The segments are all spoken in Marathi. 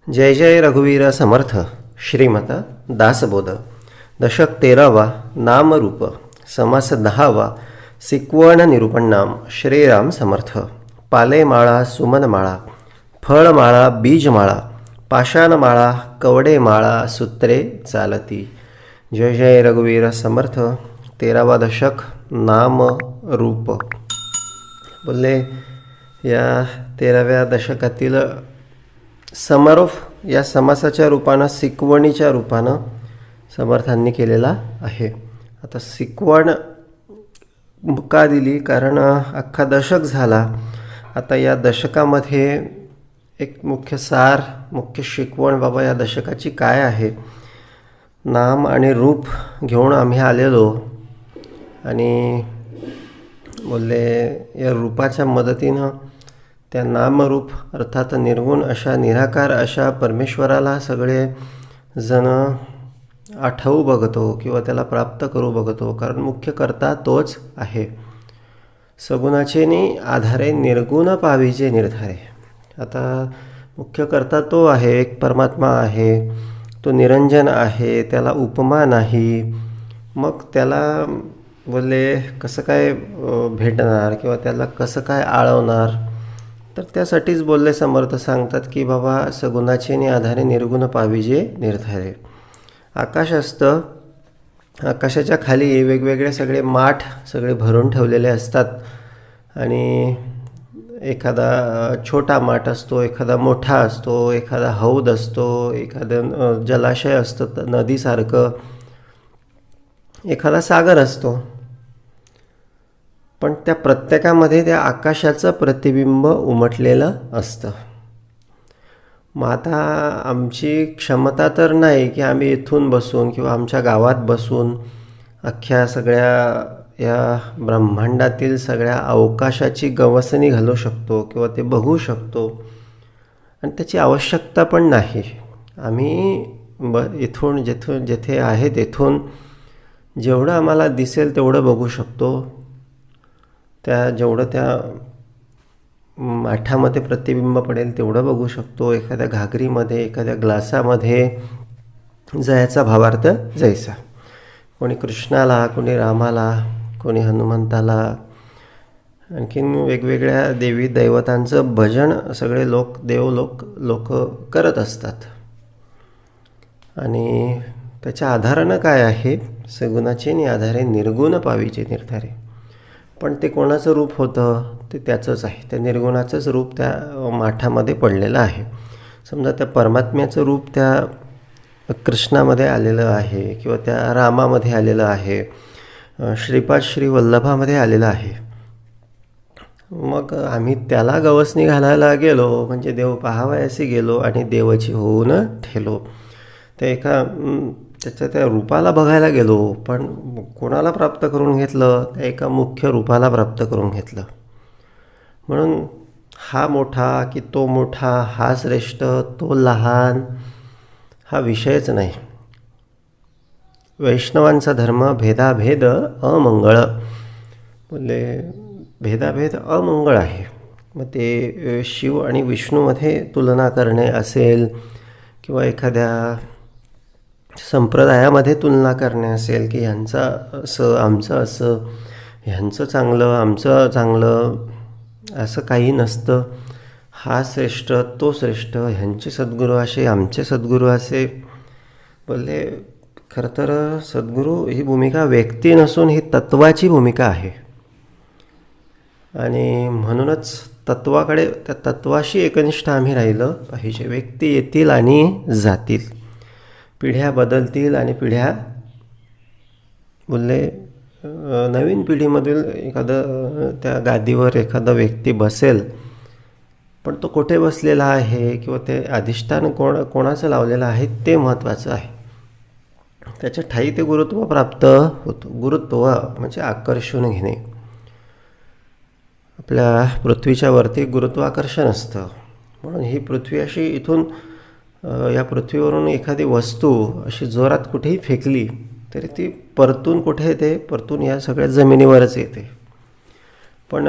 जय जय रघुवीर समर्थ. श्रीमत दासबोध. दशक 13वा. नामरूप. समास 10वा. सिकवण निरूपण नाम. श्रीराम समर्थ. पालेमाळा सुमनमाळा, फळमाळा बीजमाळा, पाषाणमाळा कवडेमाळा सूत्रे चालती. जय जय रघुवीर समर्थ. 13वा दशक नाम रूप. बोलले या 13व्या दशकातील समारोप या समासाच्या रूपानं, सिकवणीच्या रूपानं समर्थांनी केलेला आहे. आता सिकवण का दिली? कारण अख्खा दशक झाला. आता या दशकामध्ये एक मुख्य सार, मुख्य शिकवण बाबा या दशकाची काय आहे. नाम आणि रूप घेऊन आम्ही आलेलो आणि बोलले या रूपाच्या मदतीनं त्या नामरूप अर्थात निर्गुण अशा, निराकार अशा परमेश्वराला सगळे जण आठवू बघतो किंवा त्याला प्राप्त करू बघतो. कारण मुख्य कर्ता तोच आहे. सगुणाचेनी आधारे निर्गुण पावीचे निर्धारे. आता मुख्य कर्ता तो आहे, एक परमात्मा आहे, तो निरंजन आहे, त्याला उपमा नाही. मग त्याला बोलले कसं काय भेटणार किंवा त्याला कसं काय आळवणार? तर त्यासाठीच बोलले समर्थ सांगतात की बाबा सगुणाचे आधारे निर्गुण पाविजे निर्धारे. आकाश असतं, आकाशाच्या खाली वेगवेगळे सगळे माठ सगळे भरून ठेवलेले असतात आणि एखादा छोटा माठ असतो, एखादा मोठा असतो, एखादा हौद असतो, एखादं जलाशय असतं नदीसारखं, एखादा सागर असतो. पण त्या प्रत्येकामध्ये त्या आकाशाचं प्रतिबिंब उमटलेलं असतं. मग आता आमची क्षमता तर नाही की आम्ही इथून बसून किंवा आमच्या गावात बसून अख्ख्या सगळ्या या ब्रह्मांडातील सगळ्या अवकाशाची गवसणी घालू शकतो किंवा ते बघू शकतो. आणि त्याची आवश्यकता पण नाही. आम्ही इथून जेथे आहे तेथून जेवढं आम्हाला दिसेल तेवढं बघू शकतो. जेवढं त्या माठामध्ये प्रतिबिंब पडेल तेवढं बघू शकतो. एखाद्या घागरीमध्ये, एखाद्या ग्लासामध्ये जयाचा भावार्थ जैसा. कोणी कृष्णाला, कोणी रामाला, कोणी हनुमंताला, आणखीन वेगवेगळ्या देवी दैवतांचं भजन सगळे लोक करत असतात. आणि त्याच्या आधारानं काय आहे? सगुणाचे आधारे निर्गुण पावीचे निर्धारे. पण ते कोणाचं रूप होतं? ते त्याचंच आहे. त्या निर्गुणाचंच रूप त्या माठामध्ये पडलेलं आहे. समजा त्या परमात्म्याचं रूप त्या कृष्णामध्ये आलेलं आहे किंवा त्या रामामध्ये आलेलं आहे, श्रीपाद श्री वल्लभामध्ये आलेलं आहे. मग आम्ही त्याला गवसणी घालायला गेलो म्हणजे देव पाहावयासी गेलो आणि देवाची होऊन ठेलो. त्याच्या त्या रूपाला बघायला गेलो, पण कोणाला प्राप्त करून घेतलं? त्या एका मुख्य रूपाला प्राप्त करून घेतलं. म्हणून हा मोठा की तो मोठा, हा श्रेष्ठ तो लहान, हा विषयच नाही. वैष्णवांचा धर्म भेदाभेद अमंगळ. बोलले भेदाभेद अमंगळ आहे. मग ते शिव आणि विष्णूमध्ये तुलना करणे असेल किंवा एखाद्या संप्रदायामध्ये तुलना करणे असेल की ह्यांचं असं आमचं असं, ह्यांचं चांगलं आमचं चांगलं, असं काही नसतं. हा श्रेष्ठ तो श्रेष्ठ, ह्यांचे सद्गुरू असे आमचे सद्गुरू असे. बोलले खरं तर सद्गुरू ही भूमिका व्यक्ती नसून ही तत्वाची भूमिका आहे. आणि म्हणूनच तत्वाकडे, त्या तत्वाशी एकनिष्ठ आम्ही राहिलं पाहिजे. व्यक्ती येतील आणि जातील, पिढ्या बदलतील आणि पिढ्या बोलले नवीन पिढीमधील एखादं त्या गादीवर एखादा व्यक्ती बसेल, पण तो कुठे बसलेला आहे किंवा ते अधिष्ठान कोणाचं लावलेलं आहे ते महत्त्वाचं आहे. त्याच्या ठायी ते गुरुत्व प्राप्त होतं. गुरुत्व म्हणजे आकर्षून घेणे. आपल्या पृथ्वीच्या वरती गुरुत्वाकर्षण असतं. म्हणून ही पृथ्वी अशी इथून या पृथ्वीवरून एखादी वस्तू अशी जोरात कुठेही फेकली तरी ती परतून कुठे येते? परतून या सगळ्या जमिनीवरच येते. पण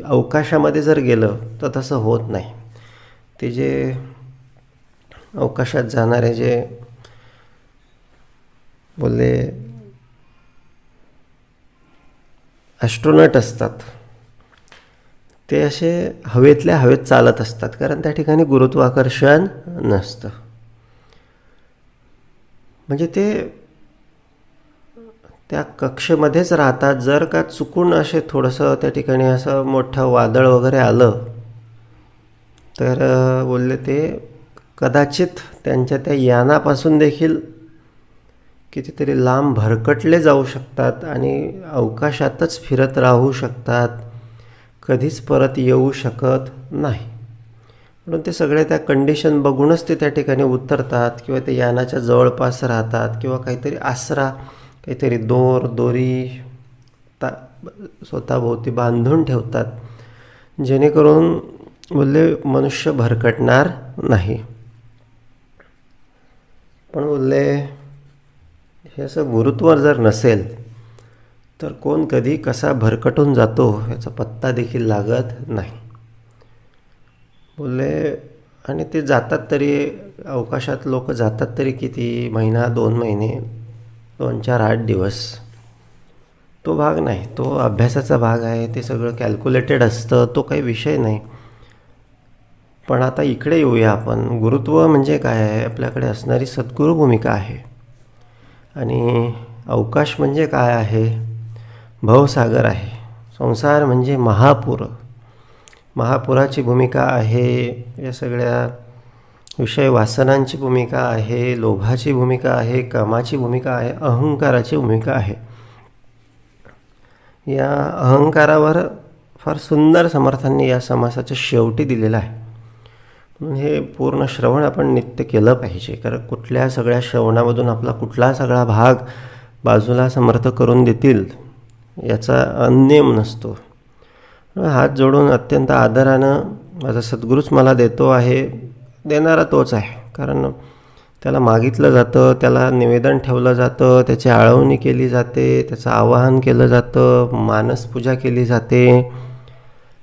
अवकाशामध्ये जर गेलं तर तसं होत नाही. ते जे अवकाशात जाणारे जे बोलले ॲस्ट्रोनॉट असतात ते असे हवेतल्या हवेत चालत असतात, कारण त्या ठिकाणी गुरुत्वाकर्षण नसतं. म्हणजे ते त्या कक्षेमध्येच राहतात. जर का चुकून असे थोडंसं त्या ठिकाणी असं मोठं वादळ वगैरे आलं तर बोलले ते कदाचित त्यांच्या त्या यानापासून देखील कितीतरी लांब भरकटले जाऊ शकतात आणि अवकाशातच फिरत राहू शकतात, कधीच परत येऊ शकत नाही. म्हणून ते सगळे त्या कंडिशन बघूनच ते त्या ठिकाणी उतरतात किंवा ते यानाच्या जवळपास राहतात किंवा काहीतरी आसरा, काहीतरी दोरी स्वतःभोवती बांधून ठेवतात, जेणेकरून बोलले मनुष्य भरकटणार नाही. पण बोलले हे असं गुरुत्व जर नसेल तर कोण कधी कसा भरकटून जातो याचा पत्ता देखील लागत नाही. बोलले आणि ते जातात तरी अवकाशात लोक जातात तरी किती, महिना 2 महिने, 2-4-8 दिवस. तो भाग नाही, तो अभ्यासाचा भाग आहे, ते सगळं कॅल्क्युलेटेड असतं, तो काही विषय नाही. पण आता इकडे येऊया आपण. गुरुत्व म्हणजे काय आहे? आपल्याकडे असणारी सद्गुरू भूमिका आहे. आणि अवकाश म्हणजे काय आहे? भवसागर आहे. संसार म्हणजे महापुराची भूमिका आहे. या सगळ्या विषय वासनांची भूमिका आहे, लोभाची भूमिका आहे, कामाची भूमिका आहे, अहंकाराची भूमिका आहे. या अहंकारावर फार सुंदर समर्थांनी या समासाच्या शेवटी दिलेलं आहे. म्हणून हे पूर्ण श्रवण आपण नित्य केलं पाहिजे, कारण कुठल्या सगळ्या श्रवणामधून आपला कुठला सगळा भाग बाजूला समर्थ करून देतील याचा अन्यम नसतो. हात जोडून अत्यंत आदरानं माझा सद्गुरूच मला देतो आहे, देणारा तोच आहे. कारण त्याला मागितलं जातं, त्याला निवेदन ठेवलं जातं, त्याची आळवणी केली जाते, त्याचं आवाहन केलं जातं, मानसपूजा केली जाते.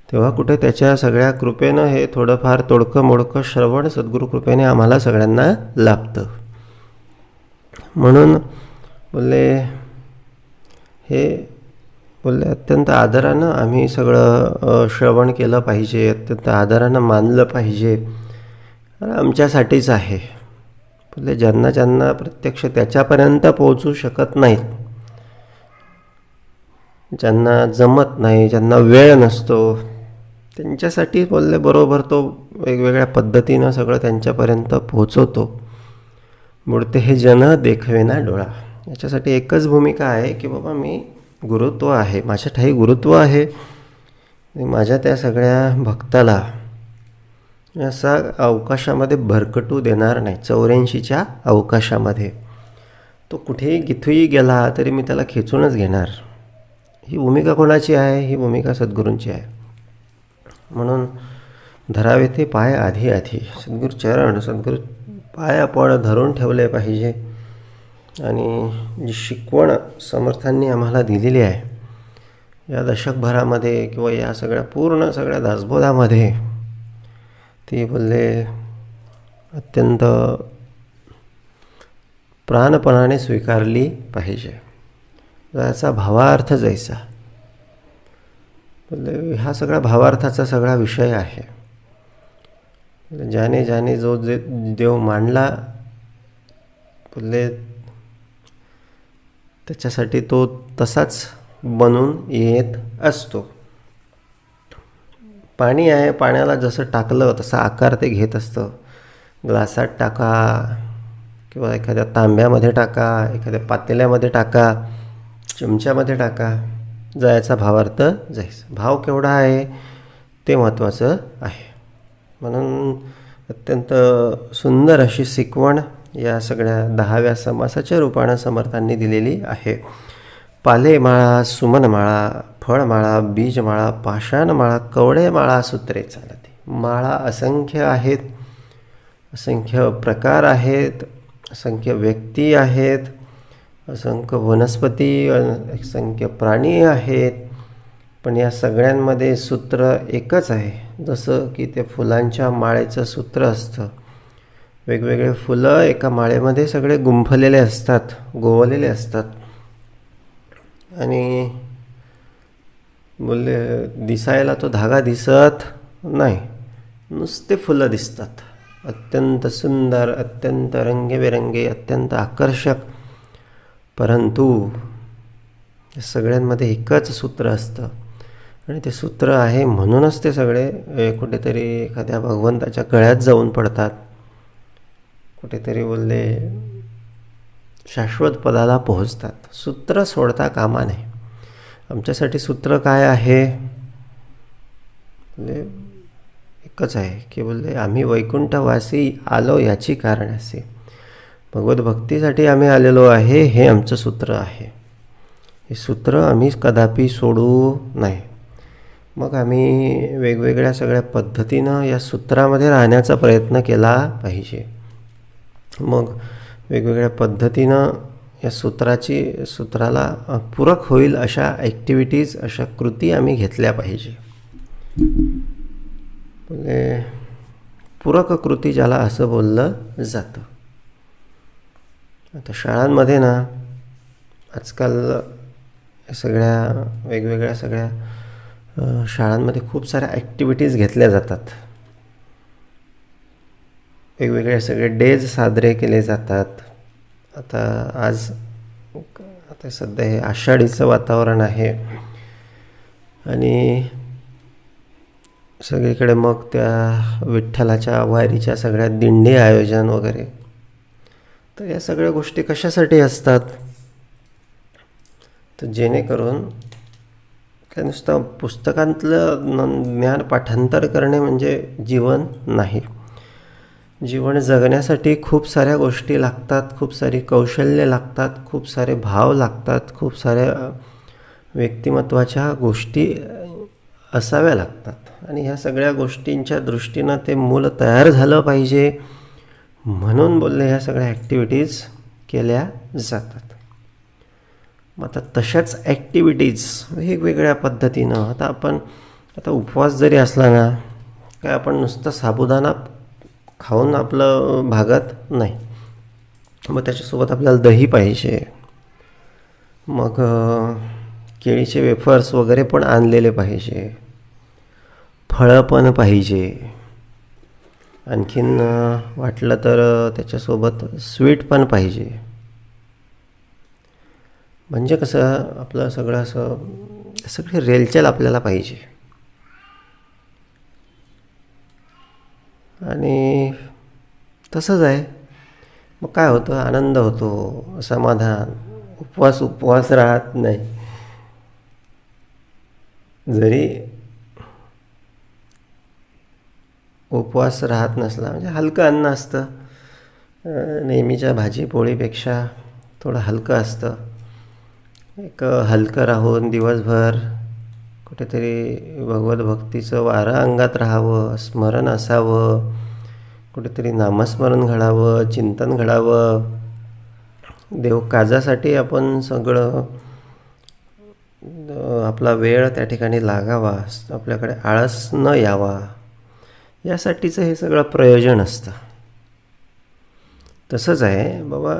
तेव्हा कुठे त्याच्या सगळ्या कृपेनं हे थोडंफार तोडकं मोडकं श्रवण सद्गुरू कृपेने आम्हाला सगळ्यांना लाभतं. म्हणून बोलले अत्यंत आदरानं आम्ही सगळं श्रवण केलं पाहिजे, अत्यंत आदरानं मानलं पाहिजे. आमच्यासाठीच आहे. बोलले ज्यांना प्रत्यक्ष त्याच्यापर्यंत पोहोचू शकत नाहीत, ज्यांना जमत नाही, ज्यांना वेळ नसतो, त्यांच्यासाठी बोलले बरोबर तो वेगवेगळ्या पद्धतीनं सगळं त्यांच्यापर्यंत पोहोचवतो. मुळते हे जन देखवेना डोळा. याच्यासाठी एकच भूमिका आहे की बाबा मी गुरुत्व आहे, माझ्या ठाई गुरुत्व आहे, माझ्या त्या सगळ्या भक्ताला असा अवकाशामध्ये भरकटू देणार नाही. 84च्या अवकाशामध्ये तो कुठेही किथेही गेला तरी मी त्याला खेचूनच घेणार. ही भूमिका कोणाची आहे? ही भूमिका सद्गुरूंची आहे. म्हणून धरावे ते पाय आधी सद्गुरू चरण, सद्गुरू पाय आपण धरून ठेवले पाहिजे. आणि जी शिकवण समर्थांनी आम्हाला दिलेली आहे या दशकभरामध्ये किंवा या सगळ्या दासबोधामध्ये, ती बोलले अत्यंत प्राणपणाने स्वीकारली पाहिजे. याचा भावार्थ जैसा, बोलले हा सगळा भावार्थाचा सगळा विषय आहे. ज्याने जो देव मांडला बोलले त्याच्यासाठी तो तसाच बनून येत असतो. पाणी आहे, पाण्याला जसं टाकलं तसा आकार ते घेत असतं. ग्लासात टाका किंवा एखाद्या तांब्यामध्ये टाका, एखाद्या पातेल्यामध्ये टाका, चमच्यामध्ये टाका, जायचा भावार्थ जायचा. भाव केवढा आहे ते महत्त्वाचं आहे. म्हणून अत्यंत सुंदर अशी शिकवण या सगळ्या 10व्या समासाच्या रूपानं समर्थांनी दिलेली आहे. पालेमाळा, सुमनमाळा, फळमाळा, बीजमाळा, पाषाणमाळा, कवडेमाळा, सूत्रे चालते. माळा असंख्य आहेत, असंख्य प्रकार आहेत, असंख्य व्यक्ती आहेत, असंख्य वनस्पती, असंख्य प्राणी आहेत. पण या सगळ्यांमध्ये सूत्र एकच आहे. जसं की ते फुलांच्या माळेचं सूत्र असतं. वेगवेगळे फुलं एका माळेमध्ये सगळे गुंफलेले असतात, गोवलेले असतात. आणि बोलले दिसायला तो धागा दिसत नाही, नुसते फुलं दिसतात. अत्यंत सुंदर, अत्यंत रंगीबेरंगी, अत्यंत आकर्षक. परंतु या सगळ्यांमध्ये एकच सूत्र असतं. आणि ते सूत्र आहे म्हणूनच ते सगळे कुठेतरी एखाद्या भगवंताच्या गळ्यात जाऊन पडतात. कुठेतरी बोलले शाश्वत पदाला पोहोचतात. सूत्र सोडता कामा नये. आमच्यासाठी सूत्र काय आहे? बोले एकच आहे की बोलले आम्ही वैकुंठवासी आलो याची कारण असे. भगवत भक्तीसाठी आम्ही आलेलो आहे, हे आमचं सूत्र आहे. हे सूत्र आम्ही कदापि सोडू नये. मग आम्ही वेगवेगळ्या सगळ्या पद्धतीनं या सूत्रामध्ये राहण्याचा प्रयत्न केला पाहिजे. मग वेगवेगळ्या पद्धतीनं या सूत्राला पूरक होईल अशा ॲक्टिव्हिटीज, अशा कृती आम्ही घेतल्या पाहिजे. म्हणजे पूरक कृती ज्याला असं बोललं जातं. आता शाळांमध्ये ना आजकाल सगळ्या वेगवेगळ्या सगळ्या शाळांमध्ये खूप साऱ्या ॲक्टिव्हिटीज घेतल्या जातात. वेगवेगळे सगळे डेज साजरे केले जातात. आता सध्या हे आषाढीचं वातावरण आहे आणि सगळीकडे मग त्या विठ्ठलाच्या वारीच्या सगळ्या दिंडी आयोजन वगैरे. तर या सगळ्या गोष्टी कशासाठी असतात? तर जेणेकरून काय नुसतं पुस्तकांतलं ज्ञान पाठांतर करणे म्हणजे जीवन नाही. जीवन जगण्यासाठी खूप साऱ्या गोष्टी लागतात, खूप सारी कौशल्य लागतात, खूप सारे भाव लागतात, खूप साऱ्या व्यक्तिमत्वाच्या गोष्टी असाव्या लागतात. आणि ह्या सगळ्या गोष्टींच्या दृष्टीनं ते मूल तयार झालं पाहिजे म्हणून बोलले ह्या सगळ्या ॲक्टिव्हिटीज केल्या जातात. मग आता तशाच ॲक्टिव्हिटीज वेगवेगळ्या पद्धतीनं आता उपवास जरी असला ना काय आपण नुसतं साबुदाणा खाऊन आपलं भागत नाही. मग त्याच्यासोबत आपल्याला दही पाहिजे. मग केळीचे वेफर्स वगैरे पण आणलेले पाहिजे. फळं पण पाहिजे. आणखीन वाटलं तर त्याच्यासोबत स्वीट पण पाहिजे. म्हणजे कसं आपलं सगळं सगळी रेलचेल आपल्याला पाहिजे. आणि तसंच आहे. मग काय होतं? आनंद होतो, समाधान. उपवास राहत नाही. जरी उपवास राहत नसला म्हणजे हलकं अन्न असतं. नेहमीच्या भाजी पोळीपेक्षा थोडं हलकं असतं. एक हलकं राहून दिवसभर कुठेतरी भगवत भक्तीचं वारं अंगात राहावं, स्मरण असावं, कुठेतरी नामस्मरण घडावं, चिंतन घडावं. देवकाजासाठी आपण सगळं आपला वेळ त्या ठिकाणी लागावा, आपल्याकडे आळस न यावा, यासाठीचं हे सगळं प्रयोजन असतं. तसंच आहे बाबा,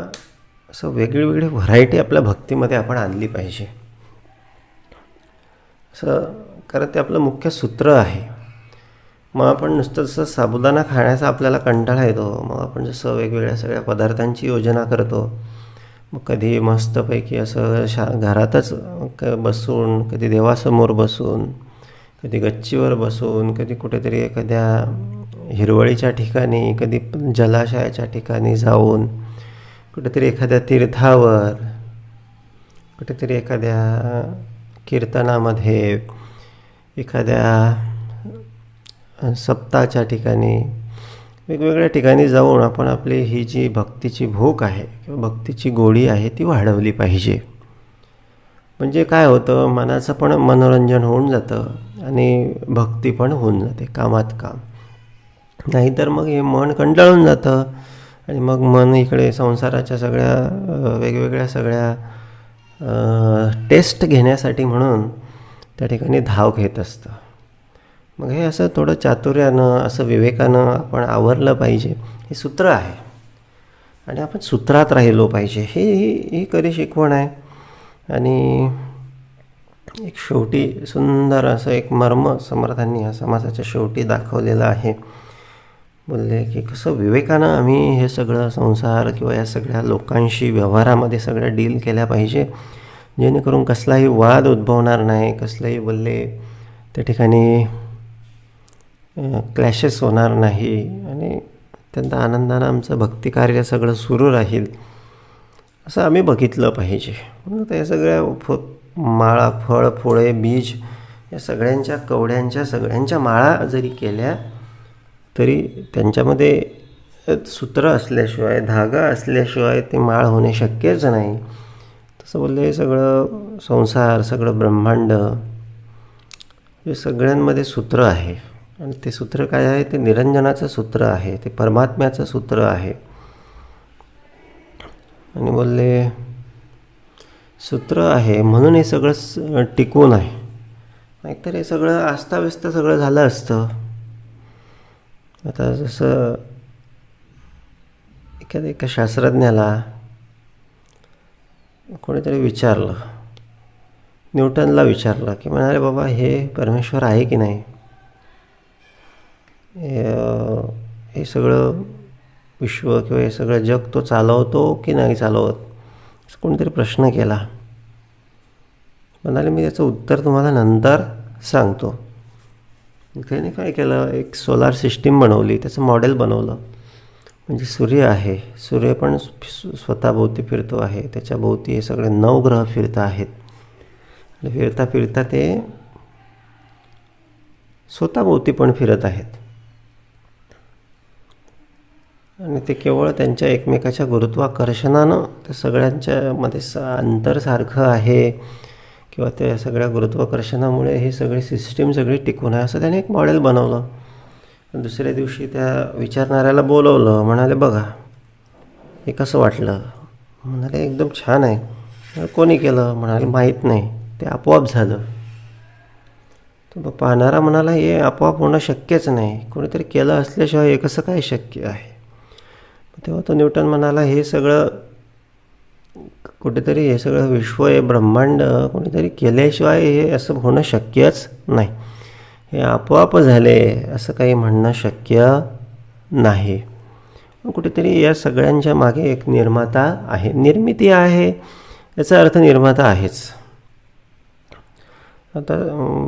असं वेगळी व्हरायटी आपल्या भक्तीमध्ये आपण आणली पाहिजे. कारण ते आपलं मुख्य सूत्र आहे. मग आपण नुसतं जसं साबुदाणा खाण्याचा आपल्याला कंटाळा येतो, मग आपण जसं वेगवेगळ्या सगळ्या पदार्थांची योजना करतो. मग कधी मस्तपैकी असं घरातच बसून, कधी देवासमोर बसून, कधी गच्चीवर बसून, कधी कुठेतरी एखाद्या हिरवळीच्या ठिकाणी, कधी जलाशयाच्या ठिकाणी जाऊन, कुठेतरी एखाद्या तीर्थावर, कुठेतरी एखाद्या कीर्तनामध्ये, एखाद्या सप्ताहाच्या ठिकाणी, वेगवेगळ्या ठिकाणी जाऊन आपण आपली ही जी भक्तीची भूक आहे किंवा भक्तीची गोडी आहे ती वाढवली पाहिजे. म्हणजे काय होतं, मनाचं पण मनोरंजन होऊन जातं आणि भक्ती पण होऊन जाते, कामात काम. नाहीतर मग हे मन कंटाळून जातं आणि मग मन इकडे संसाराच्या सगळ्या वेगवेगळ्या सगळ्या टेस्ट घेण्यासाठी म्हणून त्या ठिकाणी धाव घेत असतं. मग हे असं थोडं चातुर्यानं, असं विवेकानं आपण आवरलं पाहिजे. हे सूत्र आहे आणि आपण सूत्रात राहिलो पाहिजे. ही खरी शिकवण आहे. आणि एक शेवटी सुंदर असं एक मर्म समर्थांनी ह्या समासाच्या शेवटी दाखवलेलं आहे. बोलले की कसं विवेकानं आम्ही हे सगळं संसार किंवा या सगळ्या लोकांशी व्यवहारामध्ये सगळं डील केल्या पाहिजे, जेणेकरून कसलाही वाद उद्भवणार नाही, कसलंही बोलले त्या ठिकाणी क्लॅशेस होणार नाही आणि अत्यंत आनंदानं आमचं भक्तिकार्य सगळं सुरू राहील, असं आम्ही बघितलं पाहिजे. म्हणून त्या सगळ्या माळा, फळ, फुळे, बीज या सगळ्यांच्या कवड्यांच्या सगळ्यांच्या माळा जरी केल्या तरी त्यांच्यामध्ये सूत्र असल्याशिवाय, धागा असल्याशिवाय ती माळ होणे शक्यच नाही. तसं बोलले हे सगळं संसार, सगळं ब्रह्मांड हे सगळ्यांमध्ये सूत्र आहे. आणि ते सूत्र काय आहे? ते निरंजनाचं सूत्र आहे, ते परमात्म्याचं सूत्र आहे. आणि बोलले सूत्र आहे म्हणून हे सगळं टिकून आहे, नाहीतर हे सगळं अस्ताव्यस्त सगळं झालं असतं. आता जसं एका शास्त्रज्ञाला कोणीतरी विचारलं, न्यूटनला विचारलं की म्हणाले बाबा हे परमेश्वर आहे की नाही, हे सगळं विश्व किंवा हे सगळं जग तो चालवतो की नाही चालवत, असं कोणीतरी प्रश्न केला. म्हणाले मी त्याचं उत्तर तुम्हाला नंतर सांगतो. त्याने काय केलं, एक सोलार सिस्टीम बनवली, त्याचं मॉडेल बनवलं. म्हणजे सूर्य आहे, सूर्य पण स्वतःभोवती फिरतो आहे, त्याच्या भोवती हे सगळे 9 ग्रह फिरत आहेत. आणि फिरता फिरता ते स्वतःभोवती पण फिरत आहेत. आणि ते केवळ त्यांच्या एकमेकाच्या गुरुत्वाकर्षणानं त्या सगळ्यांच्यामध्ये अंतर सारखं आहे किंवा त्या सगळ्या गुरुत्वाकर्षणामुळे ही सगळी सिस्टीम सगळी टिकून आहे, असं त्याने एक मॉडेल बनवलं. दुसऱ्या दिवशी त्या विचारणाऱ्याला बोलवलं. म्हणाले बघा हे कसं वाटलं? म्हणाले एकदम छान आहे. कोणी केलं? म्हणाले माहीत नाही, ते आपोआप झालं. तर पाहणारा म्हणाला हे आपोआप होणं शक्यच नाही, कोणीतरी केलं असल्याशिवाय हे कसं काय शक्य आहे? तेव्हा तो न्यूटन म्हणाला हे सगळं कुठेतरी, हे सगळं विश्व, हे ब्रह्मांड कोणीतरी केल्याशिवाय हे असं होणं शक्यच नाही, हे आपोआप झाले असं काही म्हणणं शक्य नाही. कुठेतरी या सगळ्यांच्या मागे एक निर्माता आहे, निर्मिती आहे, याचा अर्थ निर्माता आहेच. आता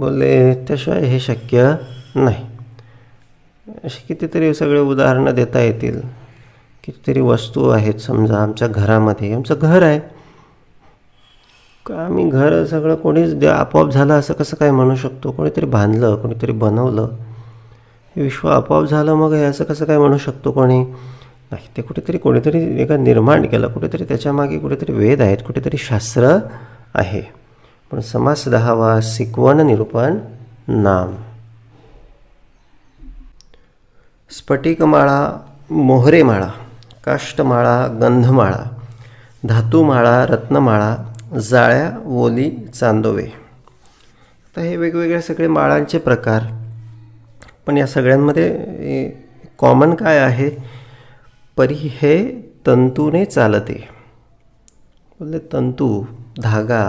बोलले त्याशिवाय हे शक्य नाही. अशी कितीतरी सगळे उदाहरणं देता येतील. कितीतरी वस्तू आहेत, समजा आमच्या घरामध्ये, आमचं घर आहे, आम्ही घर सगळं कोणीच आपोआप झालं असं कसं काय म्हणू शकतो? कोणीतरी बांधलं, कोणीतरी बनवलं, हे विश्व आपोआप झालं मग हे असं कसं काय म्हणू शकतो कोणी? नाही, ते कोणीतरी एका निर्माण केलं, कुठेतरी त्याच्यामागे कुठेतरी वेद आहेत, कुठेतरी शास्त्र आहे. पण समास 10वा सिकवण निरूपण नाम. स्फटिकमाळा, मोहरेमाळा, काष्टमाळा, गंधमाळा, धातुमाळा, रत्नमाळा, जाळ्या, ओली, चांदोवे. आता हे वेगवेगळे सगळे माळांचे प्रकार. पण या सगळ्यांमध्ये कॉमन काय आहे? परी हे तंतूने चालते. बोलले तंतू, धागा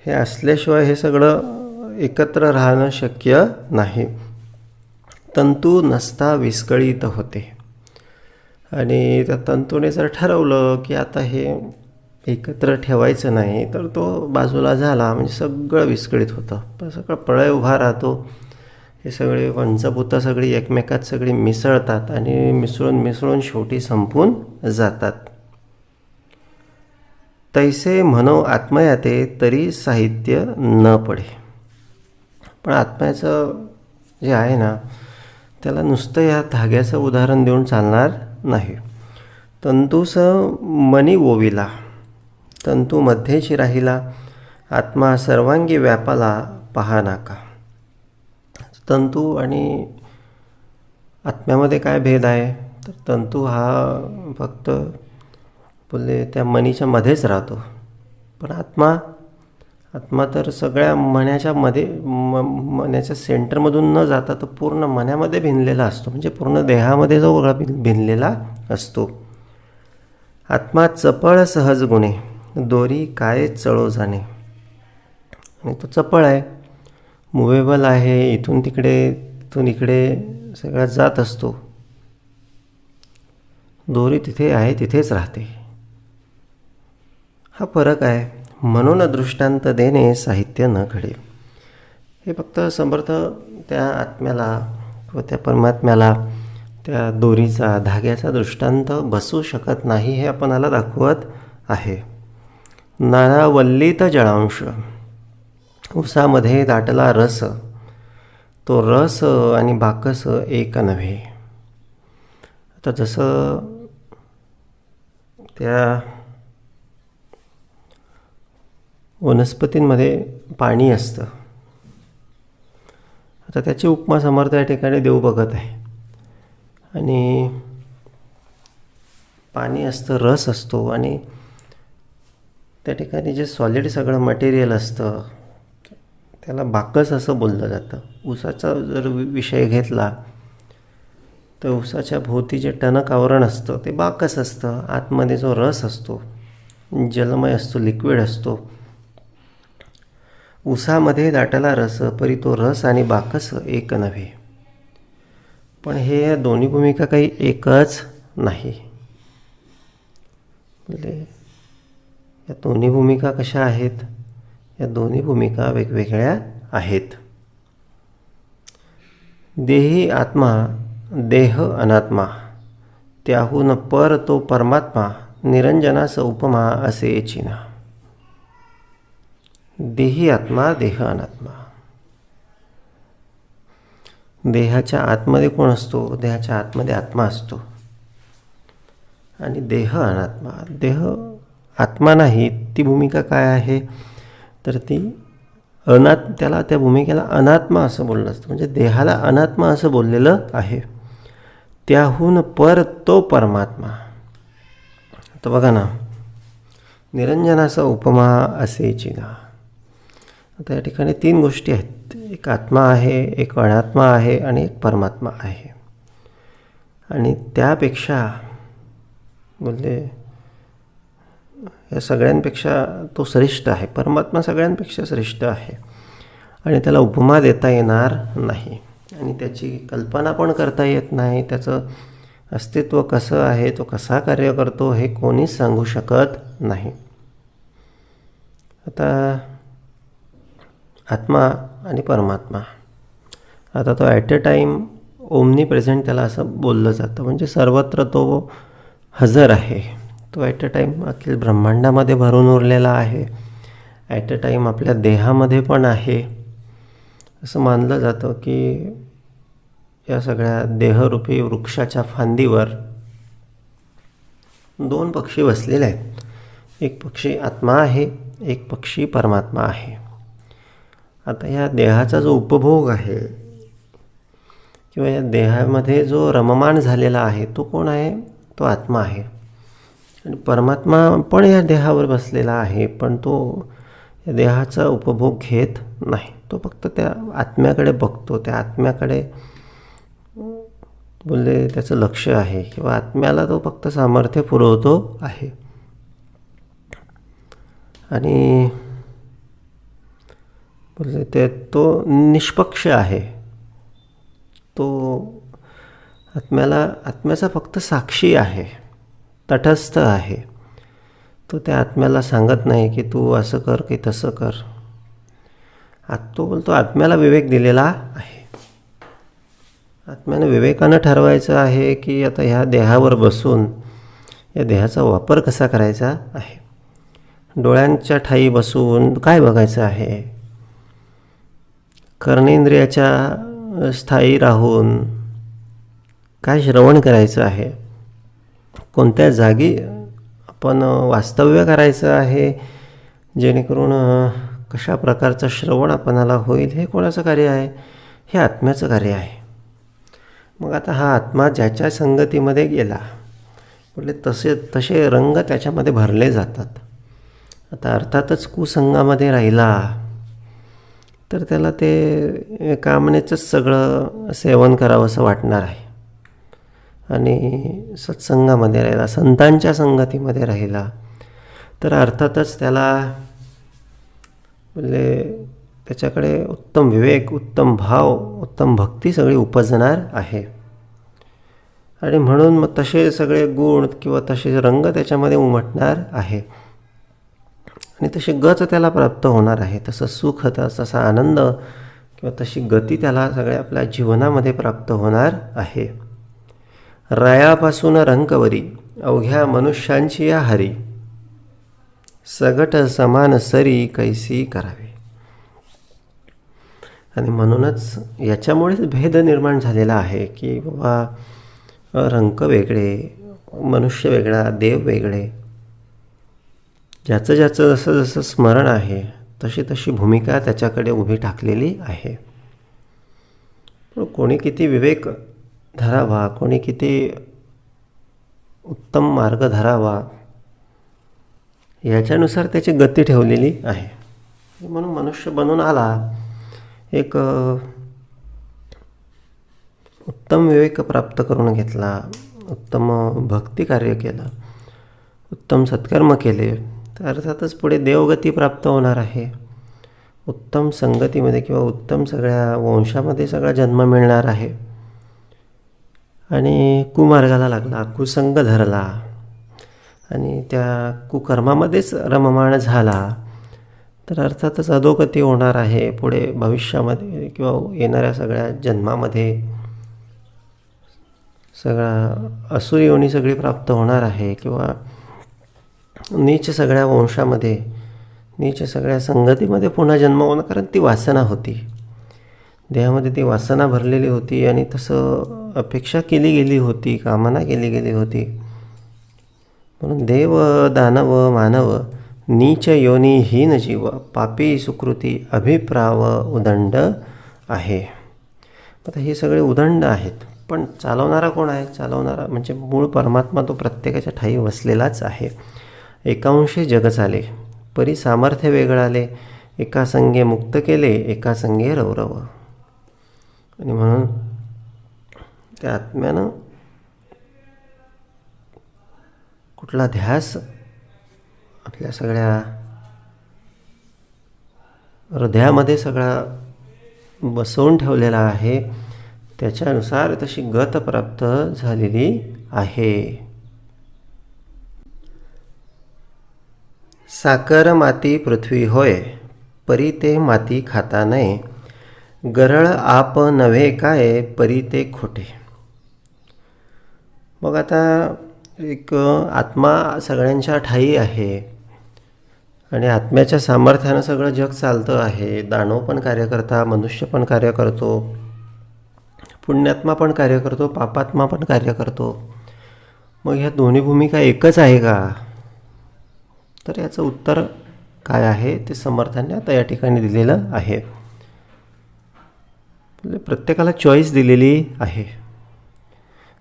हे असल्याशिवाय हे सगळं एकत्र राहणं शक्य नाही. तंतू नसता विस्कळीत होते. आणि त्या तंतूने जर ठरवलं की आता हे एकत्र ठेवायचं नाही तर तो बाजूला झाला म्हणजे सगळं विस्कळीत होतं, सगळं प्रळय उभा राहतो. हे सगळे पंचभूतं सगळी एकमेकात सगळी मिसळतात आणि मिसळून शेवटी संपून जातात. तैसे म्हणो आत्मयाते तरी साहित्य न पडे. पण आत्म्याचं जे आहे ना, त्याला नुसतं या धाग्याचं उदाहरण देऊन चालणार नाही. तंतूस मनी ओविला, तंतू मध्येची राहिला, आत्मा सर्वांगी व्यापाला पहा नाका. तंतू आणि आत्म्यामध्ये काय भेद आहे? तर तंतू हा फक्त बोलले त्या मनीच्या मध्येच राहतो, पण आत्मा आत्मा तर सगळ्या मण्याच्या मध्ये मण्याच्या सेंटरमधून न जाता तो पूर्ण मण्यामध्ये भिनलेला असतो, म्हणजे पूर्ण देहामध्ये जो भिनलेला असतो. आत्मा चपळ सहज गुणे, दोरी काय चळो जाणे. आणि तो चपळ आहे, मुव्हेबल आहे, इथून इकडे सगळ्यात जात असतो. दोरी तिथे आहे तिथेच राहते. हा फरक आहे. म्हणून दृष्टांत देणे साहित्य न घडे. हे फक्त समर्थ त्या आत्म्याला व त्या परमात्म्याला त्या दोरीचा धाग्याचा दृष्टांत बसू शकत नाही हे आपणाला दाखवत आहे. नाना वल्लीत जळांश, उसामध्ये दाटला रस, तो रस आणि बाकस एक नव्हे. आता जसं त्या वनस्पतींमध्ये पाणी असतं, आता त्याची उपमा समर्थ या ठिकाणी देऊ बघत आहे. आणि पाणी असतं, रस असतो, आणि त्या ठिकाणी जे सॉलिड सगळं मटेरियल असतं त्याला बाकस असं बोललं जातं. ऊसाचा जर विषय घेतला तर ऊसाच्या भोवती जे टणक आवरण असतं ते बाकस असतं. आतमध्ये जो रस असतो जलमय असतो, लिक्विड असतो. ऊसामध्ये दाटला रस, परी तो रस आणि बाकस एक नव्हे. पण हे या दोन्ही भूमिका काही एकच नाही. म्हणजे या दोन्ही भूमिका कशा आहेत? या दोन्ही भूमिका वेगवेगळ्या आहेत. देही आत्मा, देह अनात्मा, त्याहून पर तो परमात्मा, निरंजनास उपमा असे चिन्ह. देही आत्मा, देह अनात्मा. देहाच्या आतमध्ये कोण असतो? देहाच्या आतमध्ये आत्मा असतो. आणि देह अनात्मा, देह आत्मा नाही. ती भूमिका काय आहे तर ती त्याला त्या भूमिकेला अनात्मा असं बोललं असतं. म्हणजे देहाला अनात्मा असं बोललेलं आहे. त्याहून पर तो परमात्मा. आता बघा ना, निरंजनाचा उपमा असे चिन्ह. आता या ठिकाणी 3 गोष्टी आहेत. एक आत्मा आहे, एक अनात्मा आहे आणि एक परमात्मा आहे. आणि त्यापेक्षा बोलले या सगळ्यांपेक्षा तो श्रेष्ठ आहे. परमात्मा सगळ्यांपेक्षा श्रेष्ठ आहे आणि त्याला उपमा देता येणार नाही आणि त्याची कल्पना पण करता येत नाही. त्याचं अस्तित्व कसं आहे, तो कसा कार्य करतो हे कोणीच सांगू शकत नाही. आता आत्मा आणि परमात्मा, आता तो at a time omni present त्याला असं बोललं जातं. म्हणजे सर्वत्र तो हजर आहे. तो ॲट अ टाईम अखिल ब्रह्मांडामध्ये भरून उरलेला आहे. ॲट अ टाईम आपल्या देहामध्ये पण आहे. असं मानलं जातं की या सगळ्या देहरूपी वृक्षाच्या फांदीवर 2 पक्षी बसलेले आहेत. एक पक्षी आत्मा आहे, एक पक्षी परमात्मा आहे. आता या देहाचा जो उपभोग आहे किंवा या देहामध्ये जो रममाण झालेला आहे तो कोण आहे? तो आत्मा आहे. आणि परमात्मा पण या देहावर बसलेला आहे, पण तो या देहाचा उपभोग घेत नाही. तो फक्त त्या आत्म्याकडे बघतो. त्या आत्म्याकडे बोलले त्याचं लक्ष आहे किंवा आत्म्याला तो फक्त सामर्थ्य पुरवतो आहे. आणि बोलले तो निष्पक्ष आहे. तो आत्म्याचा फक्त साक्षी आहे, तटस्थ आहे. तो त्या आत्म्याला सांगत नाही की तू असं कर की तसं कर. तो बोलतो आत्म्याला विवेक दिलेला आहे. आत्म्याने विवेकानं ठरवायचं आहे की आता ह्या देहावर बसून या देहाचा वापर कसा करायचा आहे. डोळ्यांच्या ठाई बसून काय बघायचं आहे, कर्णेंद्रियाच्या स्थायी राहून काय श्रवण करायचं आहे, कोणत्या जागी आपण वास्तव्य करायचं आहे, जेणेकरून कशा प्रकारचं श्रवण आपणाला होईल, हे कोणाचं कार्य आहे? हे आत्म्याचं कार्य आहे. मग आता हा आत्मा ज्याच्या संगतीमध्ये गेला, म्हटले तसे रंग त्याच्यामध्ये भरले जातात. आता अर्थातच कुसंगामध्ये राहिला तर त्याला ते कामनेचंच सगळं सेवन करावं असं वाटणार आहे. आणि सत्संगामध्ये राहिला, संतांच्या संगतीमध्ये राहिला तर अर्थातच त्याला म्हणजे त्याच्याकडे उत्तम विवेक, उत्तम भाव, उत्तम भक्ती सगळी उपजणार आहे. आणि म्हणून मग तसे सगळे गुण किंवा तसे रंग त्याच्यामध्ये उमटणार आहे आणि तशी गत त्याला प्राप्त होणार आहे. तसं सुख, तसा आनंद किंवा तशी गती त्याला सगळ्या आपल्या जीवनामध्ये प्राप्त होणार आहे. रायापासून रंकवरी अवघ्या मनुष्यांची या हरी, सगट समान सरी कैसी करावी. आणि म्हणूनच याच्यामुळेच भेद निर्माण झालेला आहे की बाबा रंक वेगळे, मनुष्य वेगळा, देव वेगळे. ज्याचं ज्याचं जसं जसं स्मरण आहे तशी तशी भूमिका त्याच्याकडे उभी टाकलेली आहे. कोणी किती विवेक धरावा, कोणी किती उत्तम मार्ग धरावा याच्यानुसार त्याची गती ठेवलेली आहे. म्हणून मनुष्य बनून आला, एक उत्तम विवेक प्राप्त करून घेतला, उत्तम भक्ती कार्य केलं, उत्तम सत्कर्म केले तर अर्थातच पुढे देवगती प्राप्त होणार आहे. उत्तम संगतीमध्ये किंवा उत्तम सगळ्या वंशामध्ये सगळा जन्म मिळणार आहे. आणि कुमार्गाला लागला, कुसंग धरला आणि त्या कुकर्मामध्येच रममाण झाला तर अर्थातच अधोगती होणार आहे. पुढे भविष्यामध्ये किंवा येणाऱ्या सगळ्या जन्मामध्ये सगळा असुरी योनी सगळी प्राप्त होणार आहे किंवा नीच सगळ्या वंशामध्ये, नीच सगळ्या संगतीमध्ये पुन्हा जन्म होणं. कारण ती वासना होती, देहामध्ये ती वासना भरलेली होती आणि तसं अपेक्षा केली गेली होती, कामना केली गेली होती. म्हणून देव, दानव, मानव, नीच योनी हीन जीव, पापी सुकृती अभिप्राव उदंड आहे. आता हे सगळे उदंड आहेत, पण चालवणारा कोण आहे? चालवणारा म्हणजे मूळ परमात्मा, तो प्रत्येकाच्या ठाई वसलेलाच आहे. एकांशी जग चाले, परी सामर्थ्य वेगळाले, एका संगे मुक्त केले, एका संगे रवरव. आणि म्हणून त्या आत्म्यानं कुठला ध्यास आपल्या सगळ्या हृदयामध्ये सगळा बसवून ठेवलेला आहे, त्याच्यानुसार तशी गत प्राप्त झालेली आहे. साकर माती पृथ्वी होय, परी ते माती खाता नये, गरळ आप नव्हे काय, परी ते खोटे. मग आता एक आत्मा सगळ्यांच्या ठाई आहे आणि आत्म्याच्या सामर्थ्यानं सगळं जग चालतं आहे. दानव पण कार्य करता, मनुष्य पण कार्य करतो, पुण्यात्मा पण कार्य करतो, पापात्मा पण कार्य करतो. मग ह्या दोन्ही भूमिका एकच आहे का? तर याचं उत्तर काय आहे ते समर्थांनी आता या ठिकाणी दिलेलं आहे. प्रत्येकाला चॉईस दिलेली आहे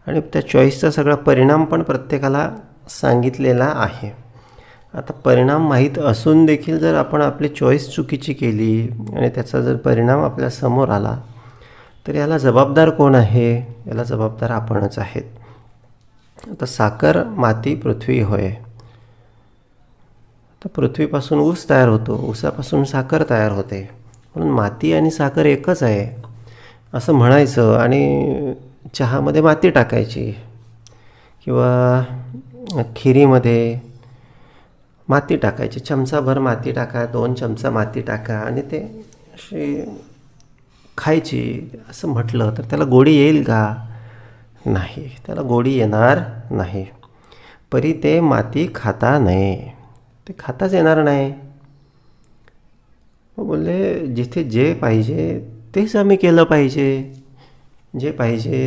आणि त्या चॉईसचा सगळा परिणाम पण प्रत्येकाला सांगितलेला आहे. आता परिणाम माहीत असून देखील जर आपण आपली चॉईस चुकीची केली आणि त्याचा जर परिणाम आपल्या समोर आला तर याला जबाबदार कोण आहे? याला जबाबदार आपणच आहेत. आता साकर माती पृथ्वी होय. तर पृथ्वीपासून ऊस तयार होतो, ऊसापासून साखर तयार होते. म्हणून माती आणि साखर एकच आहे असं म्हणायचं आणि चहामध्ये माती टाकायची किंवा खिरीमध्ये माती टाकायची. चमचाभर माती टाका, 2 चमचा माती टाका आणि ते अशी खायची असं म्हटलं तर त्याला गोडी येईल का? नाही, त्याला गोडी येणार नाही. परी ते माती खाता नये, ते खाताच येणार नाही. बोलले जिथे जे पाहिजे तेच आम्ही केलं पाहिजे, जे पाहिजे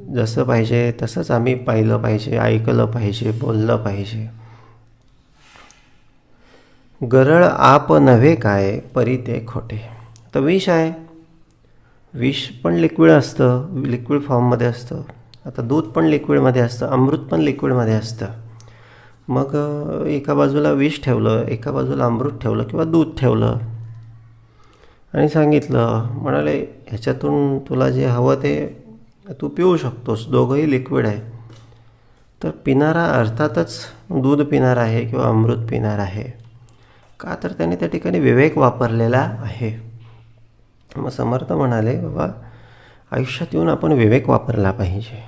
जसं पाहिजे तसंच आम्ही पाहिलं पाहिजे, ऐकलं पाहिजे, बोललं पाहिजे. गरळ आप नव्हे काय, परी ते खोटे. तर विष आहे, विष पण लिक्विड असतं, लिक्विड फॉर्ममध्ये असतं. आता दूध पण लिक्विडमध्ये असतं, अमृत पण लिक्विडमध्ये असतं. मग एका बाजूला विष ठेवलं, एका बाजूला अमृत ठेवलं किंवा दूध ठेवलं आणि सांगितलं, म्हणाले ह्याच्यातून तुला जे हवं ते तू पिऊ शकतोस, दोघंही लिक्विड आहे. तर पिणारा अर्थातच दूध पिणार आहे किंवा अमृत पिणार आहे. का तर त्याने त्या ठिकाणी विवेक वापरलेला आहे. मग समर्थ म्हणाले, बाबा आयुष्यात येऊन आपण विवेक वापरला पाहिजे.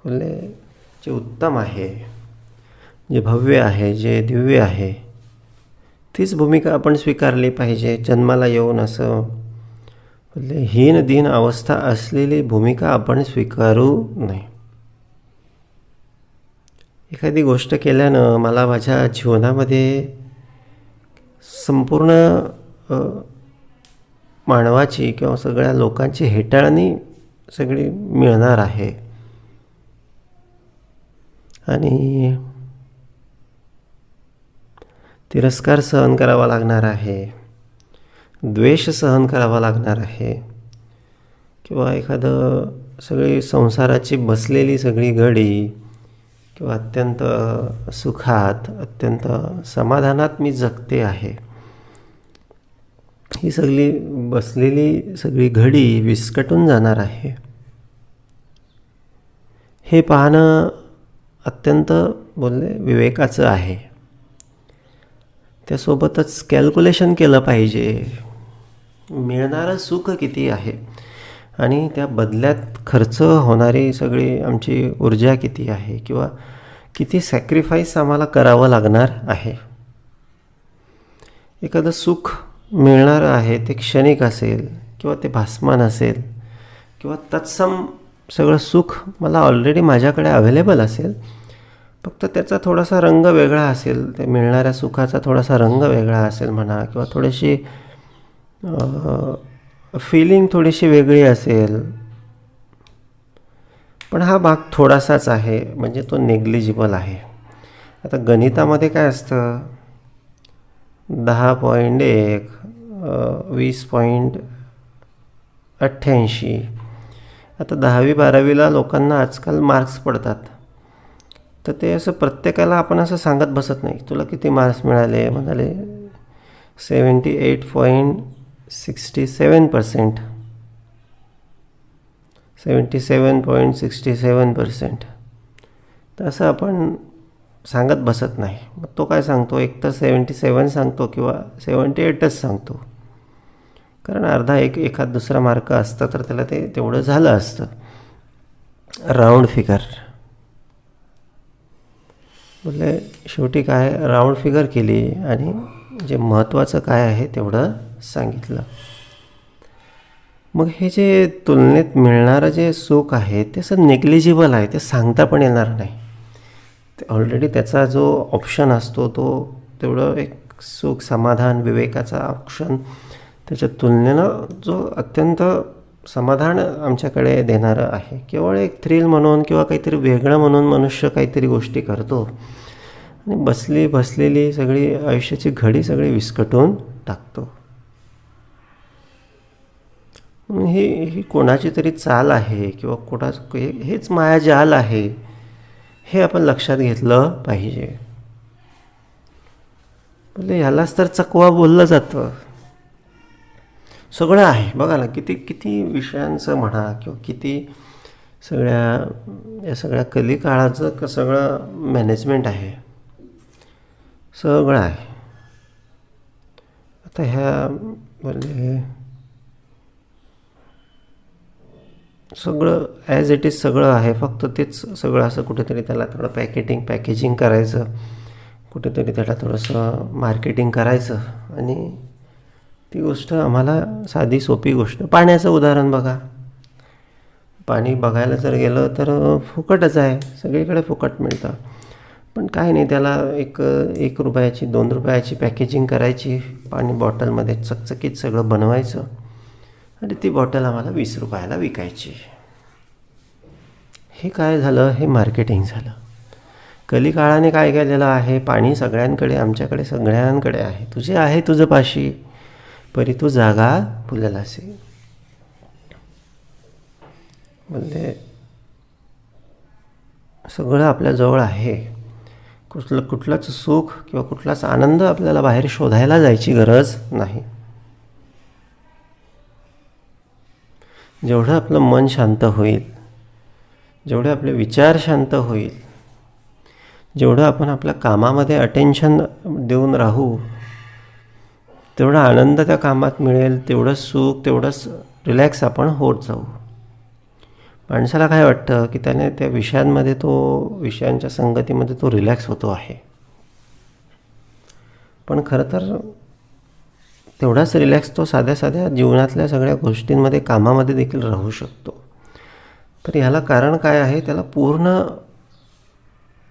बोलले जे उत्तम आहे, जे भव्य आहे, जे दिव्य आहे, तीच भूमिका आपण स्वीकारली पाहिजे. जन्माला येऊन असं बोलले हीन दीन अवस्था असलेली भूमिका आपण स्वीकारू नये. एखादी गोष्ट केल्यानं मला माझ्या जीवनामध्ये संपूर्ण मानवाची किंवा सगळ्या लोकांची हेटाळणी सगळी मिळणार आहे आणि तिरस्कार सहन करावा लागणार आहे, द्वेष सहन करावा लागणार आहे किंवा एखादं सगळी संसाराची बसलेली सगळी घडी किंवा अत्यंत सुखात, अत्यंत समाधानात मी जगते आहे, ही सगळी बसलेली सगळी घडी विस्कटून जाणार आहे. हे पाहणं अत्यंत बोलले विवेकाचं आहे. त्यासोबतच कॅल्क्युलेशन केलं पाहिजे, मिळणारं सुख किती आहे आणि त्या बदल्यात खर्च होणारी सगळी आमची ऊर्जा किती आहे किंवा किती सॅक्रिफाईस आम्हाला करावं लागणार आहे. एखादं सुख मिळणारं आहे ते क्षणिक असेल किंवा ते भासमान असेल किंवा तत्सम सगळं सुख मला ऑलरेडी माझ्याकडे अवेलेबल असेल, फक्त त्याचा थोडासा रंग वेगळा असेल, ते मिळणाऱ्या सुखाचा थोडासा रंग वेगळा असेल म्हणा किंवा थोडीशी फिलिंग थोडीशी वेगळी असेल, पण हा भाग थोडासाच आहे, म्हणजे तो नेग्लिजिबल आहे. आता गणितामध्ये काय असतं, 10.1 20.88. आता 10वी-12वीला लोकांना आजकाल मार्क्स पडतात, तर ते असं प्रत्येकाला आपण असं सांगत बसत नाही, तुला किती मार्क्स मिळाले, म्हणाले 78.67%, 77.67%. तर असं आपण सांगत बसत नाही. मग तो काय सांगतो, एक तर 77 सांगतो किंवा 78च सांगतो, कारण अर्धा एखाद दुसरा मार्क असतं तर त्याला ते तेवढं झालं असतं. राऊंड फिगर बोलले शेवटी काय राऊंड फिगर केली आणि जे महत्त्वाचं काय आहे तेवढं सांगितलं. मग हे जे तुलनेत मिळणारं जे सुख आहे ते असं नेग्लिजिबल आहे, ते सांगता पण येणार नाही. ते ऑलरेडी त्याचा जो ऑप्शन असतो तो तेवढं एक सुख, समाधान, विवेकाचा ऑप्शन त्याच्या तुलनेनं जो अत्यंत समाधान आमच्याकडे देणारं आहे. केवळ एक थ्रिल म्हणून किंवा काहीतरी वेगळं म्हणून मनुष्य काहीतरी गोष्टी करतो आणि बसलेली सगळी आयुष्याची घडी सगळी विस्कटून टाकतो. ही कोणाची तरी चाल आहे किंवा हेच मायाजाल आहे, हे आपण लक्षात घेतलं पाहिजे. म्हणजे ह्यालाच तर चकवा बोललं जातं. सगळं आहे बघा ना, किती विषयांचं म्हणा किंवा किती या सगळ्या कलिकाळाचं सगळं मॅनेजमेंट आहे, सगळं आहे. आता ह्या म्हणजे सगळं ॲज इट इज सगळं आहे, फक्त तेच सगळं असं कुठेतरी त्याला थोडं पॅकेजिंग करायचं, कुठेतरी त्याला थोडंसं मार्केटिंग करायचं आणि ती गोष्ट आम्हाला साधी सोपी गोष्ट. पाण्याचं उदाहरण बघा, पाणी बघायला जर गेलं तर फुकटच आहे, सगळीकडे फुकट मिळतं, पण काय नाही त्याला एक रुपयाची 2 रुपयाची पॅकेजिंग करायची, पाणी बॉटलमध्ये चकचकीत सगळं बनवायचं आणि ती बॉटल आम्हाला 20 रुपयाला विकायची. हे काय झालं, हे मार्केटिंग झालं. कलिकाळाने काय केलेलं आहे, पाणी सगळ्यांकडे, आमच्याकडे सगळ्यांकडे आहे, तुझे आहे तुझं पाशी परी तू जागा फुललासे. म्हणजे सगळं आपल्याजवळ आहे. कुठलंच सुख किंवा कुठलाच आनंद आपल्याला बाहेर शोधायला जायची गरज नाही. जेवढं आपलं मन शांत होईल, जेवढे आपले विचार शांत होईल, जेवढं आपण आपल्या कामामध्ये अटेन्शन देऊन राहू, तेवढा आनंद त्या कामात मिळेल, तेवढंच सुख, तेवढंच रिलॅक्स आपण होत जाऊ. माणसाला काय वाटतं की त्याने त्या विषयांच्या संगतीमध्ये तो रिलॅक्स होतो आहे. पण खरं तर तेवढाच रिलॅक्स तो साध्या साध्या जीवनातल्या सगळ्या गोष्टींमध्ये, कामामध्ये देखील राहू शकतो. तर ह्याला कारण काय आहे? त्याला पूर्ण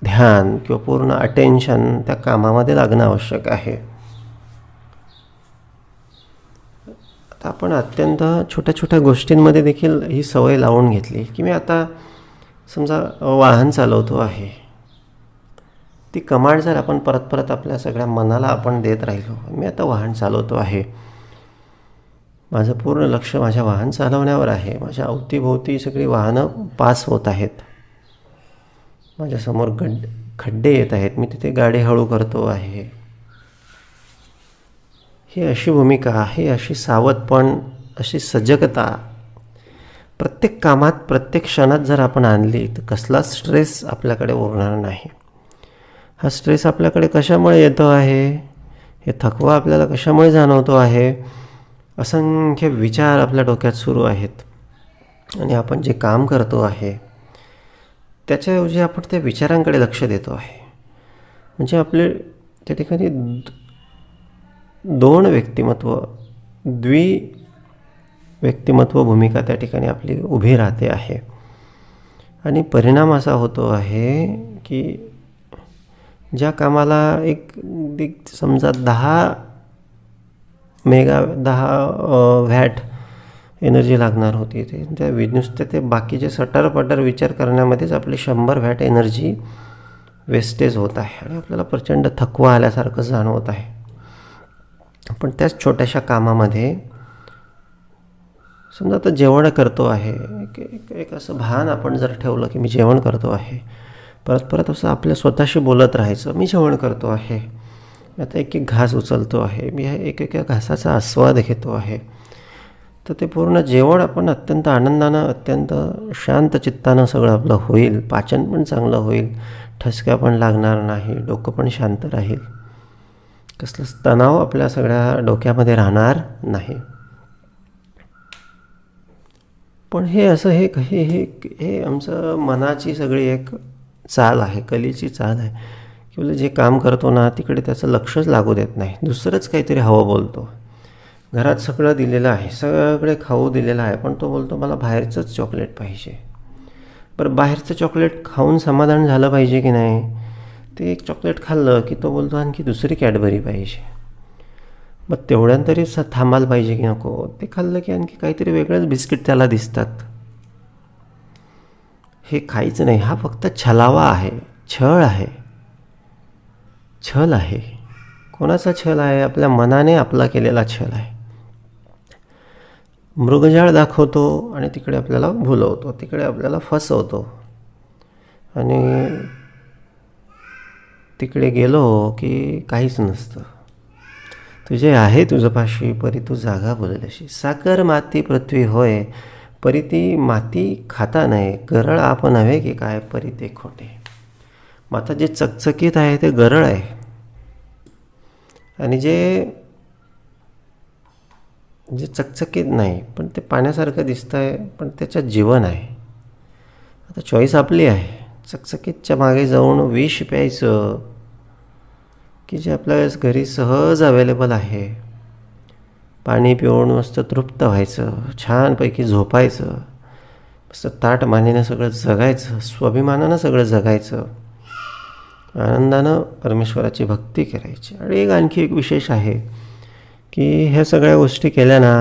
ध्यान किंवा पूर्ण अटेन्शन त्या कामामध्ये लागणं आवश्यक आहे. आता आपण अत्यंत छोट्या छोट्या गोष्टींमध्ये देखील ही सवय लावून घेतली की मी आता समजा वाहन चालवतो आहे, ती कमांड जर आपण परत परत आपल्या सगळ्या मनाला आपण देत राहिलो, मी आता वाहन चालवतो आहे, माझं पूर्ण लक्ष माझ्या वाहन चालवण्यावर आहे, माझ्या अवतीभोवती सगळी वाहनं पास होत आहेत, माझ्यासमोर खड्डे येत आहेत, मी तिथे गाडी हळू करतो आहे, ही अशी भूमिका, ही अशी सावधपण, अशी सजगता प्रत्येक कामात, प्रत्येक क्षणात जर आपण आणली तर कसलाच स्ट्रेस आपल्याकडे उरणार नाही. हा स्ट्रेस आपल्याकडे कशामुळे येतो आहे? हे थकवा आपल्याला कशामुळे जाणवतो आहे? असंख्य विचार आपल्या डोक्यात सुरू आहेत आणि आपण जे काम करतो आहे त्याच्याऐवजी आपण त्या विचारांकडे लक्ष देतो आहे. म्हणजे आपले त्या ठिकाणी व्यक्तिमत्व भूमिका त्या ठिकाणी आपली उभी राहते आहे. आणि परिणाम असा होतो आहे की ज्या कामाला समजा 10 वॅट एनर्जी लागणार होती, त्या नुसते ते बाकीचे सटरपटर विचार करण्यामध्येच आपली 100 वॅट एनर्जी वेस्टेज होत आहे आणि आपल्याला प्रचंड थकवा आल्यासारखं जाणवत आहे. पण त्याच छोट्याशा कामामध्ये समजा आता जेवण करतो आहे, एक असं भान आपण जर ठेवलं की मी जेवण करतो आहे, परत परत असं आपल्या स्वतःशी बोलत राहायचं, मी जेवण करतो आहे, मी आता एक घास उचलतो आहे, मी एका घासाचा आस्वाद घेतो आहे. तर ते पूर्ण जेवण आपण अत्यंत आनंदानं, अत्यंत शांत चित्तानं सगळं आपलं होईल, पाचन पण चांगलं होईल, ठसक्या पण लागणार नाही, डोकं पण शांत राहील, कसलंच तणाव आपल्या सगळ्या डोक्यामध्ये राहणार नाही. पण हे आमचं मनाची सगळी एक चाल आहे, कलेची चाल आहे की जे काम करतो ना तिकडे त्याचं लक्षच लागू देत नाही, दुसरंच काहीतरी हवं बोलतो. घरात सगळं दिलेलं आहे, सगळे खाऊ दिलेलं आहे, पण तो बोलतो मला बाहेरचंच चॉकलेट पाहिजे. बरं, बाहेरचं चॉकलेट खाऊन समाधान झालं पाहिजे की नाही? ते एक चॉकलेट खाल्लं की तो बोलतो आणखी दुसरी कॅडबरी पाहिजे. मग तेवढ्यानं तरी थांबायला पाहिजे की नको? ते खाल्लं की आणखी काहीतरी वेगळंच बिस्किट त्याला दिसतात. हे खायचं नाही, हा फक्त छलावा आहे, छळ आहे. कोणाचा छल आहे? आपल्या मनाने आपला केलेला छल आहे. मृगजाळ दाखवतो आणि तिकडे आपल्याला भुलवतो, तिकडे आपल्याला फसवतो आणि तिकडे गेलो की काहीच नसतं. तुझे आहे तुझपाशी परी तू जागा बोललेशी, साकर माती पृथ्वी होय परी ती माती खाता नाही, गरळ आप नव्हे की काय परी ते खोटे. मग आता जे चकचकीत आहे ते गरळ आहे आणि जे चकचकीत नाही पण ते पाण्यासारखं दिसतं आहे, पण त्याच्यात जीवन आहे. आता चॉईस आपली आहे. चकचकीतच्या मागे जाऊन विष प्यायचं की जे आपल्या घरी सहज अवेलेबल आहे, पाणी पिऊन मस्त तृप्त व्हायचं, छानपैकी झोपायचं, मस्त ताट मानेनं सगळं जगायचं, स्वाभिमानानं सगळं जगायचं, आनंदानं परमेश्वराची भक्ती करायची. आणि आणखी एक विशेष आहे की ह्या सगळ्या गोष्टी केल्या ना,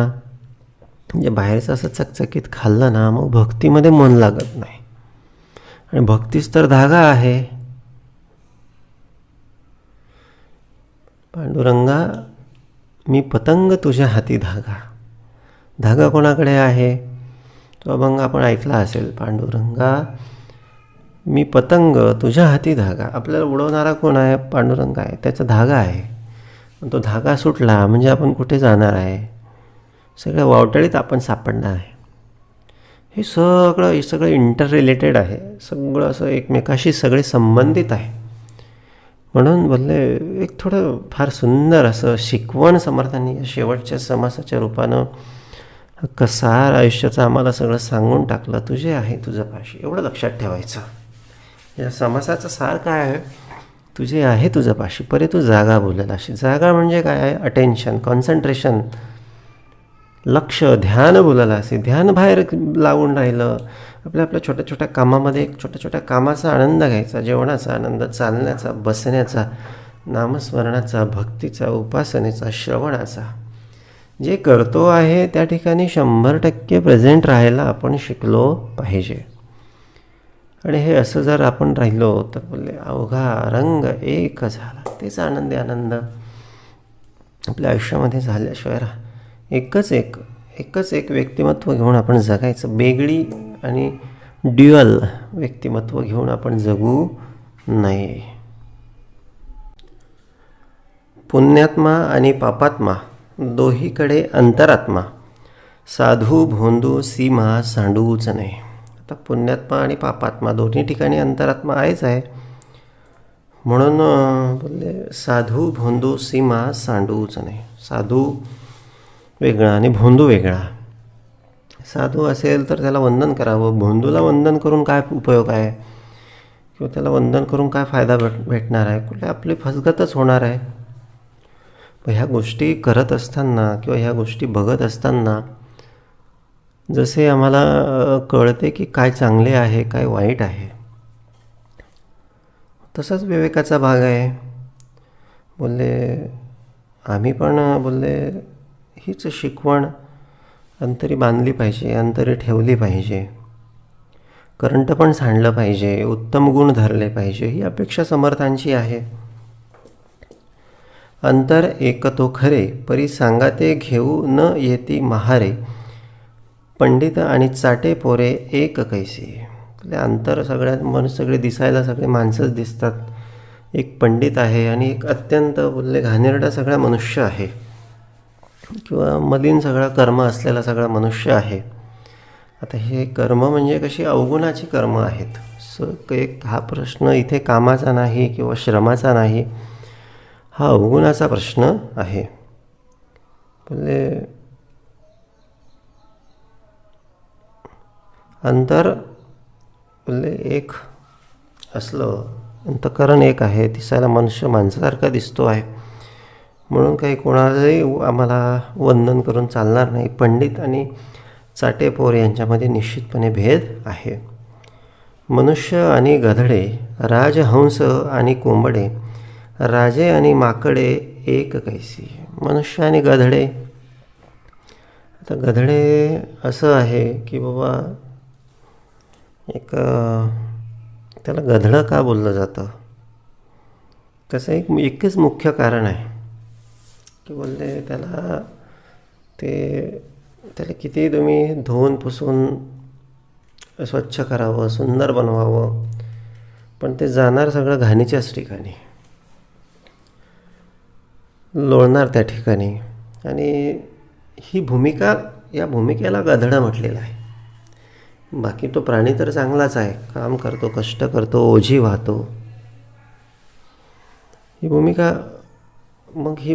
म्हणजे बाहेरचं असं चकचकीत खाल्लं ना, मग भक्तीमध्ये मन लागत नाही. आणि भक्तीच तर धागा आहे. पांडुरंगा मी पतंग तुझ्या हाती धागा. धागा कोणाकडे आहे? तो अभंग आपण ऐकला असेल. पांडुरंगा मी पतंग तुझ्या हाती धागा. आपल्याला उडवणारा कोण आहे? पांडुरंग आहे. त्याचा धागा आहे. पण तो धागा सुटला म्हणजे आपण कुठे जाणार आहे? सगळ्या वावटळीत आपण सापडणार आहे. हे सगळं इंटर रिलेटेड आहे. सगळं असं एकमेकाशी सगळे संबंधित आहे. म्हणून बोलले एक थोडं फार सुंदर असं शिकवण समर्थांनी शेवटच्या समासाच्या रूपानं कसार आयुष्याचं आम्हाला सगळं सांगून टाकलं. तुझे आहे तुझं पाशी, एवढं लक्षात ठेवायचं. या समासाचा सार काय आहे? तुझे आहे तुझं पाशी, परे तू जागा बोलेला. अशी जागा म्हणजे काय आहे? अटेन्शन, कॉन्सन्ट्रेशन, लक्ष, ध्यान बोलायला असे. ध्यान बाहेर लावून राहिलं. आपल्या छोट्या छोट्या कामामध्ये एक छोट्या छोट्या कामाचा आनंद घ्यायचा. जेवणाचा आनंद, चालण्याचा, बसण्याचा, नामस्मरणाचा, भक्तीचा, उपासनेचा, श्रवणाचा. जे करतो आहे त्या ठिकाणी 100% प्रेझेंट राहायला आपण शिकलो पाहिजे. आणि हे असं जर आपण राहिलो तर बोलले अवघा रंग एक झाला. तेच आनंद आपल्या आयुष्यामध्ये झाल्याशिवाय एकच एक व्यक्तिमत्व घेऊन आपण जगायचं. वेगळी आणि ड्युअल व्यक्तिमत्व घेऊन आपण जगू नये. पुण्यात्मा आणि पापात्मा दोहीकडे अंतरात्मा, साधू भोंदू सीमा सांडूच नये. आता पुण्यात्मा आणि पापात्मा दोन्ही ठिकाणी अंतरात्मा आहे. म्हणून बोलले साधू भोंदू सीमा सांडूच नये. साधू वेगळा आणि भोंदू वेगळा. साधू असेल तर त्याला वंदन करावं. भोंदूला वंदन करून काय उपयोग आहे? किंवा त्याला वंदन करून काय फायदा भेटणार आहे? कुठे आपली फसगतच होणार आहे. पण ह्या गोष्टी करत असताना किंवा ह्या गोष्टी बघत असताना जसे आम्हाला कळते की काय चांगले आहे, काय वाईट आहे, तसाच विवेकाचा भाग आहे. बोलले आम्ही पण बोलले हीच शिकवण अंतरी बांधली पाहिजे, अंतरी ठेवली पाहिजे. करंट पण सांडलं पाहिजे, उत्तम गुण धरले पाहिजे, ही अपेक्षा समर्थांची आहे. अंतर एकतो खरे, परी सांगाते घेऊ न येती महारे, पंडित आणि चाटे पोरे एक कैसे. अंतर सगळ्यात सगळे दिसायला सगळे माणसंच दिसतात. एक पंडित आहे आणि एक अत्यंत बोलले घाणेरडा सगळा मनुष्य आहे किंवा मलिन सगळा कर्म असलेला सगळा मनुष्य आहे. आता हे कर्म म्हणजे कशी अवगुणाची कर्म आहेत. एक हा प्रश्न इथे कामाचा नाही किंवा श्रमाचा नाही, हा अवगुणाचा प्रश्न आहे. बोलले अंतर बोलले एक असलं, अंतःकरण एक आहे, दिसायला मनुष्य माणसासारखा दिसतो आहे म्हणून काही कोणालाही आम्हाला वंदन करून चालणार नाही. पंडित आणि चाटेपोर यांच्यामध्ये निश्चितपणे भेद आहे. मनुष्य आणि गधडे, राजहंस आणि कोंबडे, राजे आणि माकडे एक कैसी. मनुष्य आणि गधडे. आता गधडे असं आहे की बाबा एक त्याला गधडं का बोललं जातं, त्याचं एकच मुख्य कारण आहे की बोलले त्याला किती तुम्ही धुवून पुसून स्वच्छ करावं, सुंदर बनवावं, पण ते जाणार सगळं घाणीच्याच ठिकाणी, लोळणार त्या ठिकाणी. आणि ही भूमिका, या भूमिकेला गधडा म्हटलेला आहे. बाकी तो प्राणी तर चांगलाच आहे, काम करतो, कष्ट करतो, ओझी वाहतो. ही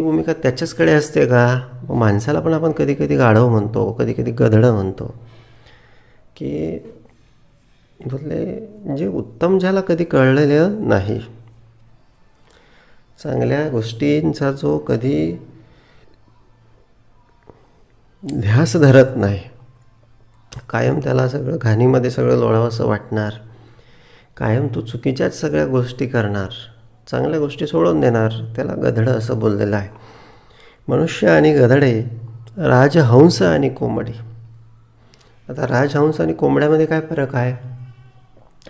भूमिका त्याच्याचकडे असते का? माणसाला पण आपण कधी कधी गाढव म्हणतो, कधी कधी गधडं म्हणतो. की बोलले जे उत्तम ज्याला कधी कळलेलं नाही, चांगल्या गोष्टींचा जो कधी ध्यास धरत नाही, कायम त्याला सगळं घाणीमध्ये सगळं लोळावंसं वाटणार, कायम तो चुकीच्याच सगळ्या गोष्टी करणार, चांगल्या गोष्टी सोडून देणार, त्याला गधडं असं बोललेलं आहे. मनुष्य आणि गधडे, राजहंस आणि कोंबडी. आता राजहंस आणि कोंबड्यामध्ये काय फरक आहे?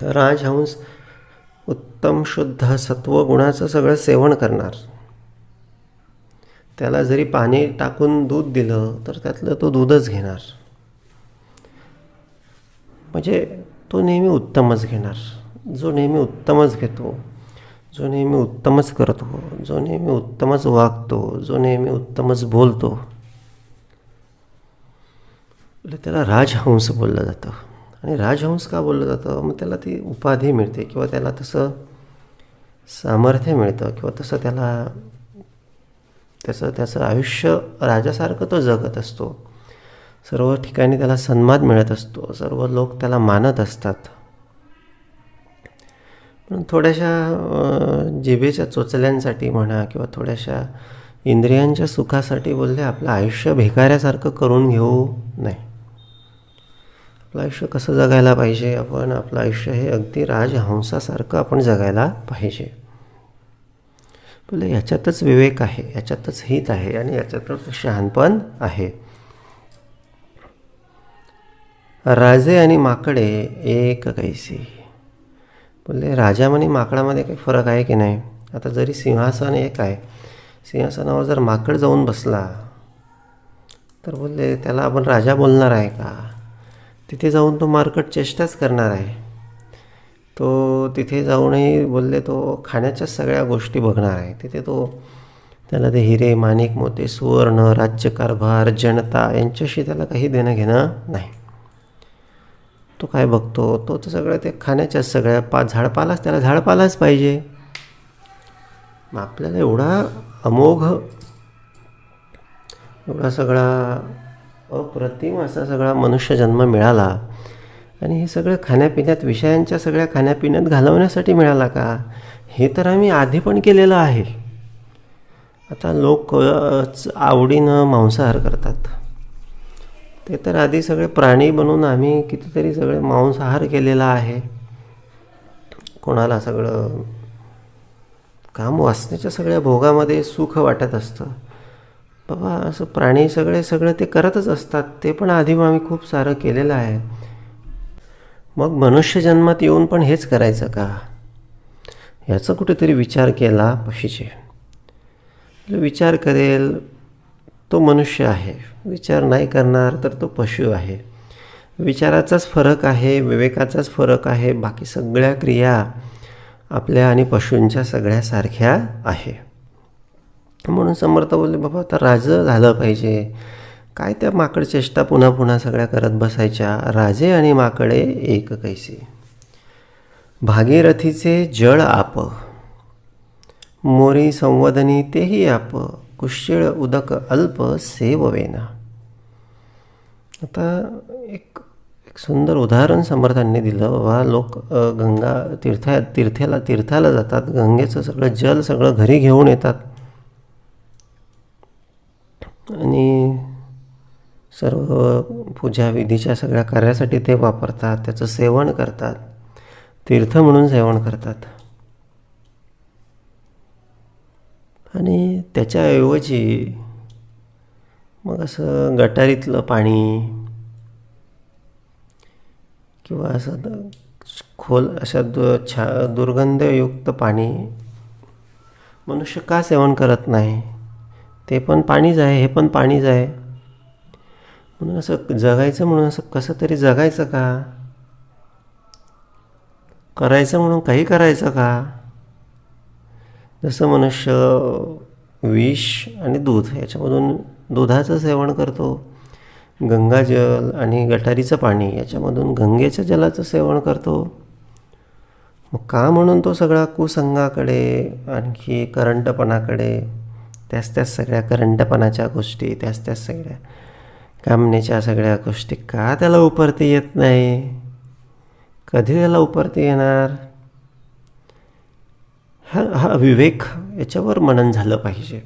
राजहंस उत्तम शुद्ध सत्व गुणाचं सगळं सेवन करणार. त्याला जरी पाणी टाकून दूध दिलं तर त्यातलं तो दूधच घेणार, म्हणजे तो नेहमी उत्तमच घेणार. जो नेहमी उत्तमच घेतो, जो नेहमी उत्तमच करतो, जो नेहमी उत्तमच वागतो, जो नेहमी उत्तमच बोलतो, त्याला राजहंस बोललं जातं. आणि राजहंस का बोललं जातं? मग त्याला ती उपाधी मिळते किंवा त्याला तसं सामर्थ्य मिळतं किंवा तसं त्याला त्याचं आयुष्य राजासारखं तो जगत असतो. सर्व ठिकाणी त्याला सन्मान मिळत असतो, सर्व लोक त्याला मानत असतात. पण थोड्याशा जिभेच्या चोचल्यांसाठी म्हणा किंवा थोड्याशा इंद्रियांच्या सुखासाठी बोलले आपलं आयुष्य भिकाऱ्यासारखं करून घेऊ नये. आपलं आयुष्य कसं जगायला पाहिजे? आपण आपलं आयुष्य हे अगदी राजहंसासारखं आपण जगायला पाहिजे. बोले याच्यातच विवेक आहे, याच्यातच हित आहे आणि याच्यातच शहाणपण आहे. राजे आणि माकडे एक कैसी. बोलले राजामध्ये माकडामध्ये काही फरक आहे की नाही? आता जरी सिंहासन एक आहे, सिंहासनावर जर माकड जाऊन बसला तर बोलले त्याला आपण राजा बोलणार आहे का? तिथे जाऊन तो मारकट चेष्टाच करणार आहे. तो तिथे जाऊनही बोलले तो खाण्याच्याच सगळ्या गोष्टी बघणार आहे. तिथे त्याला ते हिरे माणिक मोते सुवर्ण राज्यकारभार जनता यांच्याशी त्याला काही देणं घेणं नाही. तो काय बघतो? तो तर सगळं ते खाण्याच्याच सगळ्या झाडपालाच, त्याला झाडपालाच पाहिजे. मग आपल्याला एवढा अमोघ, एवढा सगळा अप्रतिम असा सगळा मनुष्यजन्म मिळाला आणि हे सगळं खाण्यापिण्यात, विषयांच्या सगळ्या खाण्यापिण्यात घालवण्यासाठी मिळाला का? हे तर आम्ही आधी पण केलेलं आहे. आता लोक आवडीनं मांसाहार करतात. ते तर आधी सगळे प्राणी बनवून आम्ही कितीतरी सगळे मांसाहार केलेला आहे. कोणाला सगळं काम वाचण्याच्या सगळ्या भोगामध्ये सुख वाटत असतं. बाबा असं प्राणी सगळं ते करतच असतात. ते पण आधी आम्ही खूप सारं केलेलं आहे. मग मनुष्य जन्मात येऊन पण हेच करायचं का? याचा कुठेतरी विचार केला पाहिजे. विचार करेल तो मनुष्य आहे, विचार नाही करणार तर तो पशु आहे. विचाराचाच फरक आहे, विवेकाचाच फरक आहे. बाकी सगळ्या क्रिया आपल्या आणि पशूंच्या सगळ्या सारख्या आहे. म्हणून समर्थ बोलले बाबा आता राजा झालं पाहिजे. काय त्या माकड चेष्टा पुन्हा पुन्हा सगळ्या करत बसायच्या? राजे आणि माकडे एक कैसी. भागीरथीचे जळ आप, मोरी संवदनी तेही आप, कुशीळ उदक अल्प सेववेना. आता एक सुंदर उदाहरण समर्थांनी दिलं. बाबा लोक गंगा तीर्थाला जातात, गंगेचं सगळं जल सगळं घरी घेऊन येतात आणि सर्व पूजा विधीच्या सगळ्या कार्यासाठी ते वापरतात, त्याचं सेवन करतात, तीर्थ म्हणून सेवन करतात. आणि त्याच्याऐवजी मग असं गटारीतलं पाणी किंवा असं खोल अशा दुर्गंधयुक्त पाणी मनुष्य का सेवन करत नाही? ते पण पाणीच आहे, हे पण पाणीच आहे. म्हणून असं जगायचं म्हणून असं कसं तरी जगायचं का? करायचं म्हणून काही करायचं का? जसं मनुष्य विष आणि दूध याच्यामधून दुधाचं सेवन करतो, गंगाजल आणि गटारीचं पाणी याच्यामधून गंगेच्या जलाचं सेवन करतो. मग का म्हणून तो सगळा कुसंगाकडे, आणखी करंटपणाकडे, त्याच सगळ्या करंटपणाच्या गोष्टी, त्याच सगळ्या कामनेच्या सगळ्या गोष्टी का त्याला उपरती येत नाही? कधी त्याला उपरती येणार? हा विवेक याच्यावर मनन झालं पाहिजे.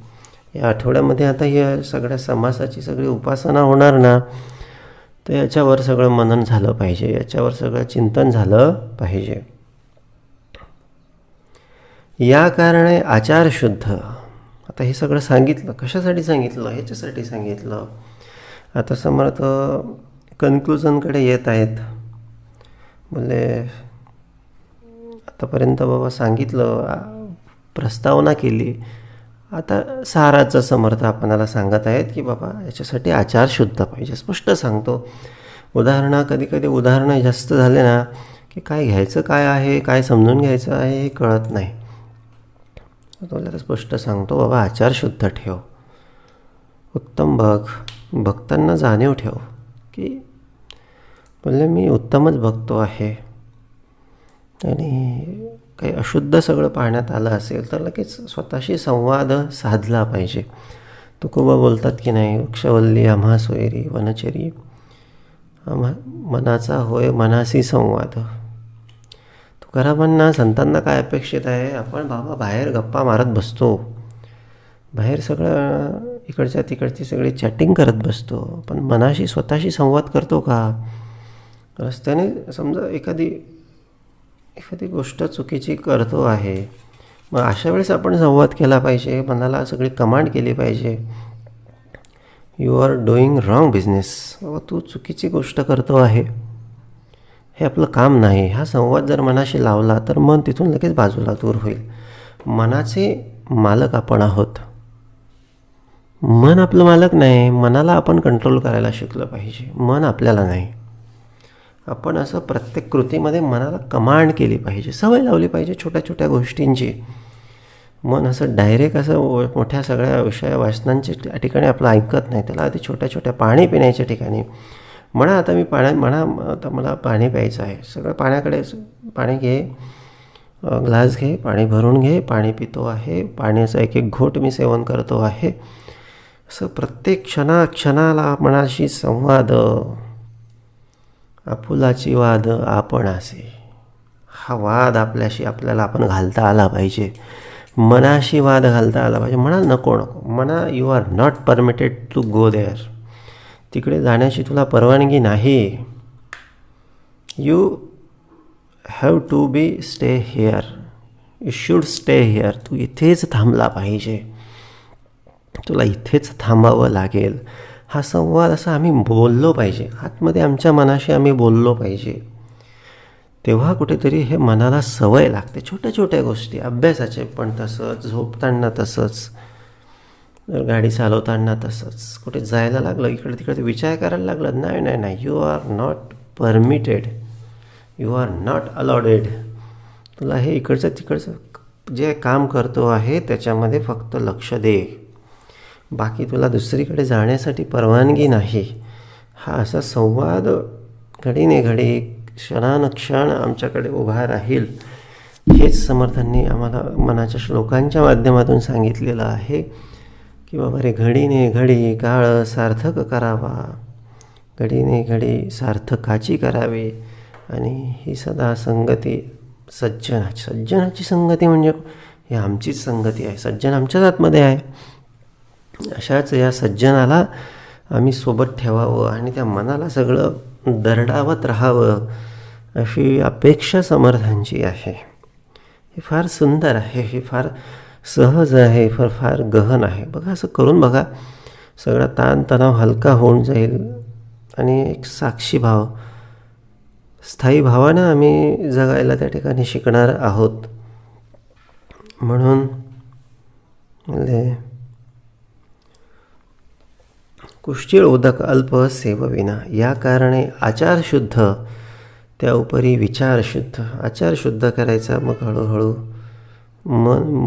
या आठवड्यामध्ये आता या सगळ्या समासाची सगळी उपासना होणार ना, तर याच्यावर सगळं मनन झालं पाहिजे, याच्यावर सगळं चिंतन झालं पाहिजे. या कारणे आचार शुद्ध. आता हे सगळं सांगितलं, कशासाठी सांगितलं? ह्याच्यासाठी सांगितलं. आता समर्थ कन्क्लुजनकडे येत आहेत. बोलले आतापर्यंत बाबा सांगितलं, प्रस्तावना केली, आता साराचं समर्थ आपणाला सांगत आहेत की बाबा याच्यासाठी आचार शुद्ध पाहिजे. स्पष्ट सांगतो. कधी कधी उदाहरणं जास्त झाले ना की काय घ्यायचं काय आहे, काय समजून घ्यायचं आहे हे कळत नाही. तुला तर स्पष्ट सांगतो, बाबा आचार शुद्ध ठेव, उत्तम बघ, बघताना जाणीव ठेव की बोलले मी उत्तमच बघतो आहे. आणि काही अशुद्ध सगळं पाहण्यात आलं असेल तर लगेच स्वतःशी संवाद साधला पाहिजे. तुकोबा बोलतात की नाही, वृक्षवल्ली आम्हा सोयरी वनचरी मनाचा होय मनाशी संवाद. तुकारामांना संतांना काय अपेक्षित आहे, आपण बाबा बाहेर गप्पा मारत बसतो, बाहेर सगळं इकडच्या तिकडची सगळी चॅटिंग करत बसतो, पण मनाशी स्वतःशी संवाद करतो का? रस्त्याने समजा एखादी गोष्ट चुकीची करतो आहे, मग अशा वेळेस आपण संवाद केला पाहिजे, मनाला सगळी कमांड केली पाहिजे, you are doing wrong business, बाबा तू चुकीची गोष्ट करतो आहे, हे आपलं काम नाही. हा संवाद जर मनाशी लावला तर मन तिथून लगेच बाजूला दूर होईल. मनाचे मालक आपण आहोत, मन आपलं मालक नाही. मनाला आपण कंट्रोल करायला शिकलं पाहिजे, मन आपल्याला नाही. आपण असं प्रत्येक कृतीमध्ये मनाला कमांड केली पाहिजे, सवय लावली पाहिजे छोट्या छोट्या गोष्टींची. मन असं डायरेक्ट असं मोठ्या सगळ्या विषया वाचनांच्या ठिकाणी आपलं ऐकत नाही, त्याला आधी छोट्या छोट्या पाणी पिण्याच्या ठिकाणी म्हणा, आता मी आता मला पाणी प्यायचं आहे, सगळं पाण्याकडे, पाणी घे, ग्लास घे, पाणी भरून घे, पाणी पितो आहे, पाण्याचा एक एक घोट मी सेवन करतो आहे. असं प्रत्येक क्षणाला मनाशी संवाद. आपुलाची वाद आपण असे, हा वाद आपल्याला आपण घालता आला पाहिजे, मनाशी वाद घालता आला पाहिजे. म्हणाल नको म्हणा, you are not permitted to go there, तिकडे जाण्याची तुला परवानगी नाही. You have to be stay here, you should stay here, तू इथेच थांबला पाहिजे, तुला इथेच थांबावं लागेल. हा संवाद असा आम्ही बोललो पाहिजे, आतमध्ये आमच्या मनाशी आम्ही बोललो पाहिजे. तेव्हा कुठेतरी हे मनाला सवय लागते. छोट्या छोट्या गोष्टी, अभ्यासाचे पण तसंच, झोपताना तसंच, गाडी चालवताना तसंच, कुठे जायला लागलं इकडे तिकडे विचार करायला लागलं, नाही, you are not permitted, you are not allowded. तुला हे इकडचं तिकडचं जे काम करतो आहे त्याच्यामध्ये फक्त लक्ष दे, बाकी तुला दुसरीकडे जाण्यासाठी परवानगी नाही. हा असा संवाद घडीने घडी, क्षणानुक्षण आमच्याकडे उभा राहील. हेच समर्थांनी आम्हाला मनाच्या श्लोकांच्या माध्यमातून सांगितलेलं आहे की बाबा रे, घडीने घडी काळ सार्थक करावा, घडीने घडी सार्थकाची करावी. आणि ही सदा संगती सज्जनाची संगती म्हणजे ही आमचीच संगती आहे, सज्जन आमच्याच आतमध्ये आहे. अशाच या सज्जनाला आम्ही सोबत ठेवावं आणि त्या मनाला सगळं दरडावत राहावं, अशी अपेक्षा समर्थांची आहे. हे फार सुंदर आहे, हे फार सहज आहे, फार गहन आहे. बघा, असं करून बघा, सगळा ताणतणाव हलका होऊन जाईल. आणि एक साक्षी भाव, स्थायी भावानं आम्ही जगायला त्या ठिकाणी शिकणार आहोत. म्हणून म्हणजे कुष्ठीळ उदक अल्प सेवविना, या कारणे आचार शुद्ध, त्या उपरी विचार शुद्ध. आचार शुद्ध करायचा, मग हळूहळू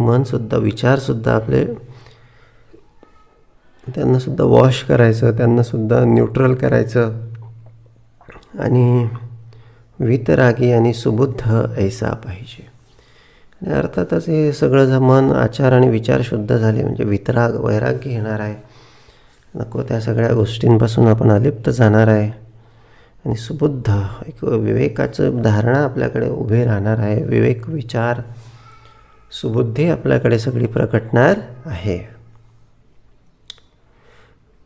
मनसुद्धा, विचारसुद्धा आपले त्यांनासुद्धा वॉश करायचं, त्यांनासुद्धा न्यूट्रल करायचं. आणि वितरागी आणि सुबुद्ध ऐसा पाहिजे. आणि अर्थातच हे सगळं मन, आचार आणि विचार शुद्ध झाले म्हणजे वैराग्य येणार आहे. नको त्या सगळ्या गोष्टींपासून आपण अलिप्त जाणार आहे. आणि सुबुद्ध, एक विवेकाचं धारणा आपल्याकडे उभे राहणार आहे. विवेक, विचार, सुबुद्धी आपल्याकडे सगळी प्रकटणार आहे.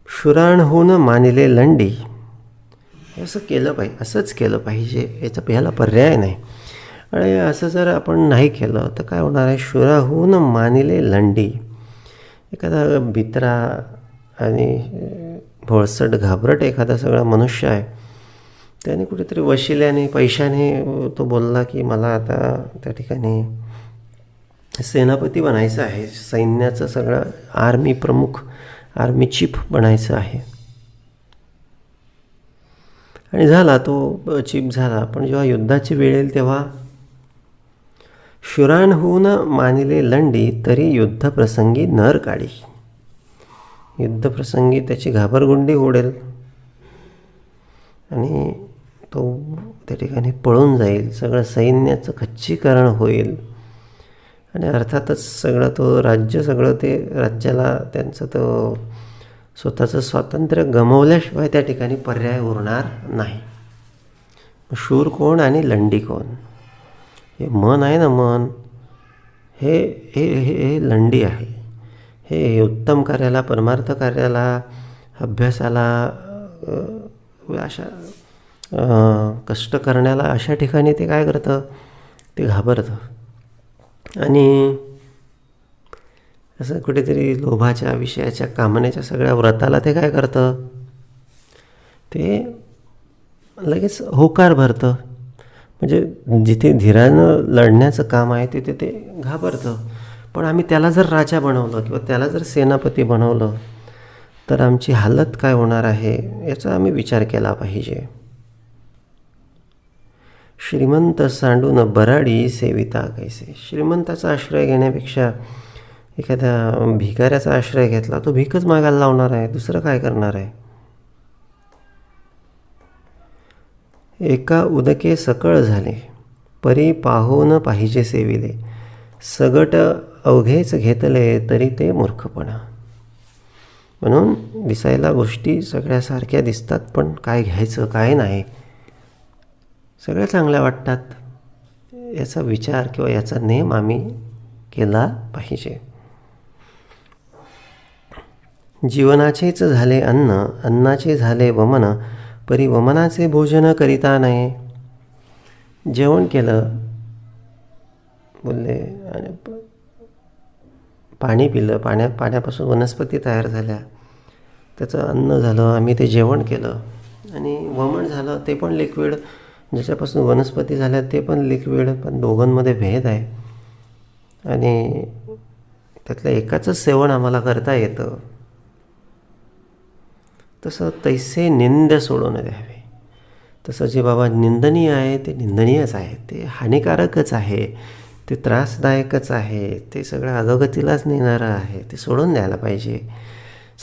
शुराणहून मानिले लंडी, असं केलं पाहिजे, असंच केलं पाहिजे, ह्याला पर्याय नाही. आणि असं जर आपण नाही केलं तर काय होणार आहे? शुराहून मानिले लंडी, एखादा भित्रा आणि भोळसट घाबरट एखादा सगळा मनुष्य आहे, त्याने कुठेतरी वशिल्याने, पैशाने तो बोलला की मला आता त्या ठिकाणी सेनापती बनायचं आहे, सैन्याचं सगळं आर्मी प्रमुख, आर्मी चीफ बनायचं आहे. आणि झाला तो चीप झाला. पण जेव्हा युद्धाची वेळ येईल तेव्हा शुरांहून मानिले लंडी तरी युद्धप्रसंगी नर काढी. युद्धप्रसंगी त्याची घाबरगुंडी उडेल आणि तो त्या ठिकाणी पळून जाईल. सगळं सैन्याचं खच्चीकरण होईल आणि अर्थातच सगळं तो राज्य सगळं ते राज्याला त्यांचं तो स्वतःचं स्वातंत्र्य गमावल्याशिवाय त्या ठिकाणी पर्याय उरणार नाही. शूर कोण आणि लंडी कोण? हे मन आहे ना, मन हे हे हे लंडी आहे. हे उत्तम कार्याला, परमार्थ कार्याला, अभ्यासाला, अशा कष्ट करण्याला अशा ठिकाणी ते काय करतं? ते घाबरतं. आणि असं कुठेतरी लोभाच्या, विषयाच्या, कामनेच्या सगळ्या व्रताला ते काय करतं? ते लगेच होकार भरतं. म्हणजे जिथे धीरानं लढण्याचं काम आहे तिथे ते घाबरतं. पण आम्ही त्याला जर राजा बनवलं किंवा त्याला जर सेनापती बनवलं तर आमची हालत काय होणार आहे याचा आम्ही विचार केला पाहिजे. श्रीमंत सांडून बराडी सेविता कैसे. श्रीमंताचा आश्रय घेण्यापेक्षा एखाद्या भिकाऱ्याचा आश्रय घेतला, तो भीकच मागायला लावणार आहे, दुसरं काय करणार आहे. एका उदके सकळ झाले परी पाहून पाहिजे सेविले. सगट अवघेच घेतले तरी ते मूर्खपणा. म्हणून दिसायला गोष्टी सगळ्या सारख्या दिसतात, पण काय घ्यायचं काय नाही सगळ्या चांगल्या वाटतात. याचा विचार किंवा याचा नेम आम्ही केला पाहिजे. जीवनाचेच झाले अन्न, अन्नाचे झाले वमन, परी वमनाचे भोजन करिता नये. जेवण केलं बोलले आणि पाणी पिलं, पाण्यापासून वनस्पती तयार झाल्या, त्याचं अन्न झालं, आम्ही ते जेवण केलं. आणि वमन झालं ते पण लिक्विड, ज्याच्यापासून वनस्पती झाल्या ते पण लिक्विड, पण दोघांमध्ये भेद आहे. आणि त्यातलं एकाचंच सेवन आम्हाला करता येतं. तसं तैसे निंद सोडून द्यावे. तसं जे बाबा निंदनीय आहे ते निंदनीयच आहे, ते हानिकारकच आहे, ते त्रासदायकच आहे, ते सगळं अधोगतीलाच नेणारं आहे, ते सोडून द्यायला पाहिजे.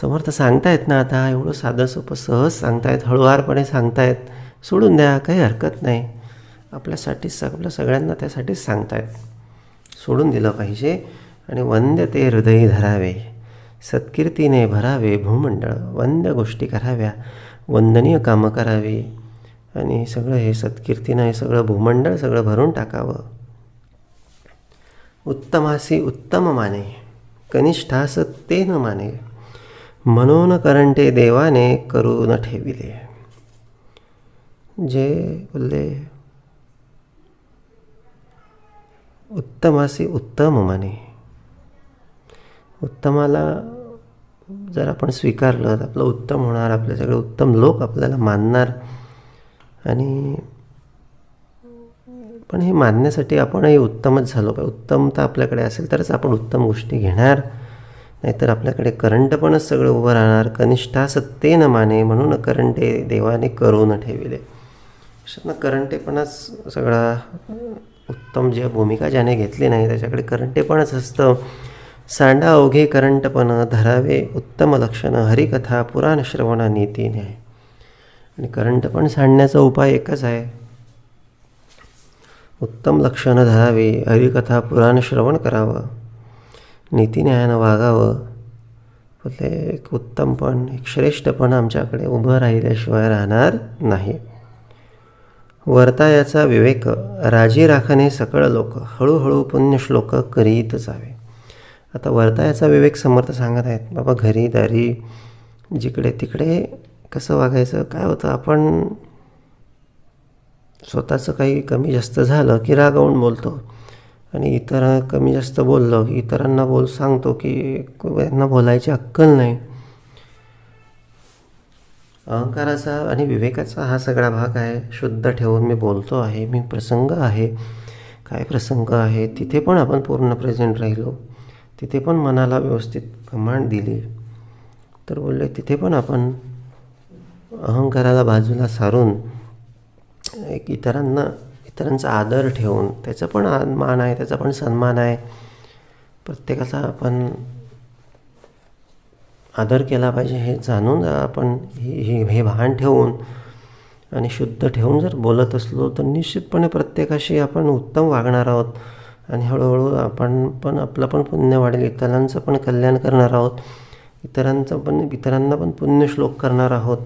समर्थ सांगतायत ना, आता एवढं साधं सोपं सहज सांगतायत, हळुवारपणे सांगतायत, सोडून द्या, काही हरकत नाही. आपल्यासाठीच, आपल्या सगळ्यांना त्यासाठीच सांगतायत, सोडून दिलं पाहिजे. आणि वंद्य ते हृदयी धरावे, सत्कीर्तीने भरावे भूमंडळ. वंद्य गोष्टी कराव्या, वंदनीय कामं करावी आणि सगळं हे सत्कीर्तीनं हे सगळं भूमंडळ सगळं भरून टाकावं. उत्तमासी उत्तम माने, कनिष्ठास ते न माने, म्हणून करंटे देवाने करून ठेविले. जे बोलले उत्तमासी उत्तम माने, उत्तमाला जर आपण स्वीकारलं तर आपलं उत्तम होणार, आपले सगळे उत्तम लोक आपल्याला मानणार. आणि पण हे मानण्यासाठी आपणही उत्तमच झालो पाहिजे. उत्तमता आपल्याकडे असेल तरच आपण उत्तम गोष्टी घेणार, नाहीतर आपल्याकडे करंटपणच सगळं उभं राहणार. कनिष्ठा सत्ते न माने, म्हणून करंटे देवाने करून ठेविले. अशातनं करंटेपणच सगळा उत्तम ज्या भूमिका ज्याने घेतली नाही त्याच्याकडे करंटेपणच असतं. सांडा अवघे करंटपण, धरावे उत्तम लक्षण, हरिकथा पुराण श्रवणा नीती न्याय. आणि करंटपण सांडण्याचा उपाय एकच आहे, उत्तम लक्षणं धरावी, हरिकथा पुराण श्रवण करावं, नीतिन्यायानं वागावं. बोलले एक उत्तमपण, एक श्रेष्ठपण आमच्याकडे उभं राहिल्याशिवाय राहणार नाही. वर्तायाचा विवेक, राजी राखणे सकळ लोक, हळूहळू पुण्यश्लोक करीत जावे. आता वर्तायाचा विवेक समर्थ सांगत आहेत. बाबा घरी दारी जिकडे तिकडे कसं वागायचं. काय होतं, आपण स्वतःचं काही कमी जास्त झालं की रागावून बोलतो, आणि इतर कमी जास्त बोललं की इतरांना सांगतो की यांना बोलायची अक्कल नाही. अहंकाराचा आणि विवेकाचा हा सगळा भाग आहे. शुद्ध ठेवून मी बोलतो आहे, मी प्रसंग आहे, काय प्रसंग आहे तिथे पण आपण पूर्ण प्रेझेंट राहिलो, तिथे पण मनाला व्यवस्थित कमांड दिली तर बोलले तिथे पण आपण अहंकाराला बाजूला सारून एक इतरांचा आदर ठेवून, त्याचा पण मान आहे, त्याचा पण सन्मान आहे, प्रत्येकाचा आपण आदर केला पाहिजे हे जाणून आपण हे भान ठेवून आणि शुद्ध ठेवून जर बोलत असलो तर निश्चितपणे प्रत्येकाशी आपण उत्तम वागणार आहोत आणि हळूहळू आपण पण आपलं पण पुण्य वाढेल, इतरांचं पण कल्याण करणार आहोत, इतरांना पण पुण्यश्लोक करणार आहोत.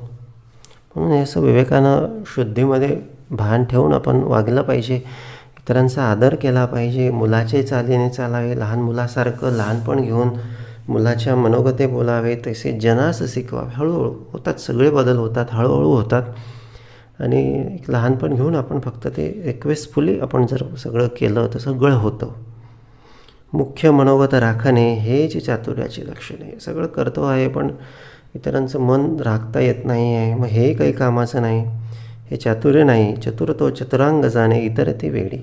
म्हणून हे असं विवेकानं शुद्धीमध्ये भान ठेवून आपण वागलं पाहिजे, इतरांचा आदर केला पाहिजे, मुलाचे चालीने चालावे, लहान मुलासारखं लहानपण घेऊन मुलाच्या मनोगते बोलावे, तसे जनास शिकवावे. हळूहळू होतात, सगळे बदल होतात, हळूहळू होतात आणि एक लहानपण घेऊन आपण फक्त ते रिक्वेस्टफुली आपण जर सगळं केलं तर सगळं होतं. मुख्य मनोगत राखणे हे जे चातुर्याचे लक्षण आहे. सगळं करतो आहे पण इतरांचं मन राखता येत नाही आहे, मग हे काही कामाचं नाही, हे चातुर्य नाही. चतुरतो चतुरांग जाणे इतर ते वेडी.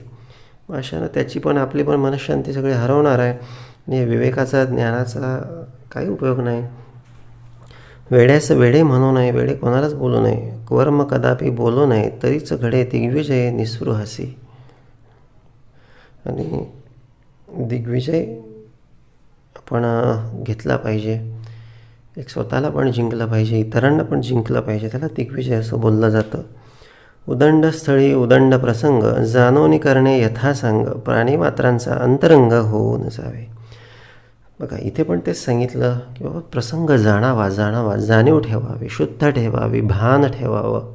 अशानं त्याची पण आपली पण मनःशांती सगळी हरवणार आहे आणि विवेकाचा ज्ञानाचा काही उपयोग नाही. वेड्यास वेडे म्हणू नये, वेडे कोणालाच बोलू नये, कर्म कदापि बोलू नये, तरीच घडे दिग्विजय निस्पृहसी. आणि दिग्विजय आपण घेतला पाहिजे, एक स्वतःला पण जिंकलं पाहिजे, इतरांना पण जिंकलं पाहिजे, त्याला दिग्विजय असं बोललं जातं. उदंड स्थळी उदंड प्रसंग, जाणोनी करणे यथासांग, प्राणीमात्रांचा अंतरंग होऊन जावे. बघा इथे पण तेच सांगितलं की बाबा प्रसंग जाणावा, जाणीव ठेवावी, शुद्ध ठेवावी, भान ठेवावं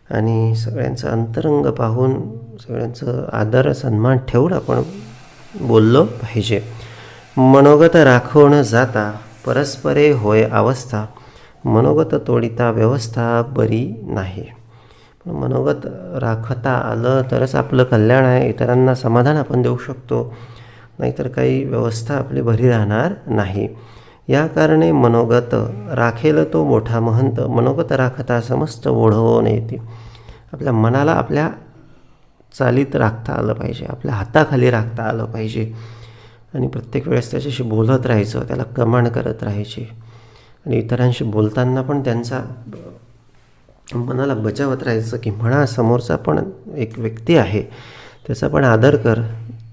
आणि सगळ्यांचं अंतरंग पाहून सगळ्यांचं आदर सन्मान ठेवून आपण बोललं पाहिजे. मनोगत राखून जाता परस्परे होय अवस्था, मनोगत तोडिता व्यवस्था बरी नाही. पण मनोगत राखता आलं तरच आपलं कल्याण आहे, इतरांना समाधान आपण देऊ शकतो, नाहीतर काही व्यवस्था आपली बरी राहणार नाही. या कारणे मनोगत राखेल तो मोठा महंत, मनोगत राखता समस्त ओढवून येते. आपल्या मनाला आपल्या चालीत राखता आलं पाहिजे, आपल्या हाताखाली राखता आलं पाहिजे आणि प्रत्येक वेळेस त्याच्याशी बोलत राहायचं, त्याला कमांड करत राहायची आणि इतरांशी बोलताना पण त्यांचा मनाला बजावत राहायचं की म्हणा समोरचा पण एक व्यक्ती आहे, त्याचा पण आदर कर,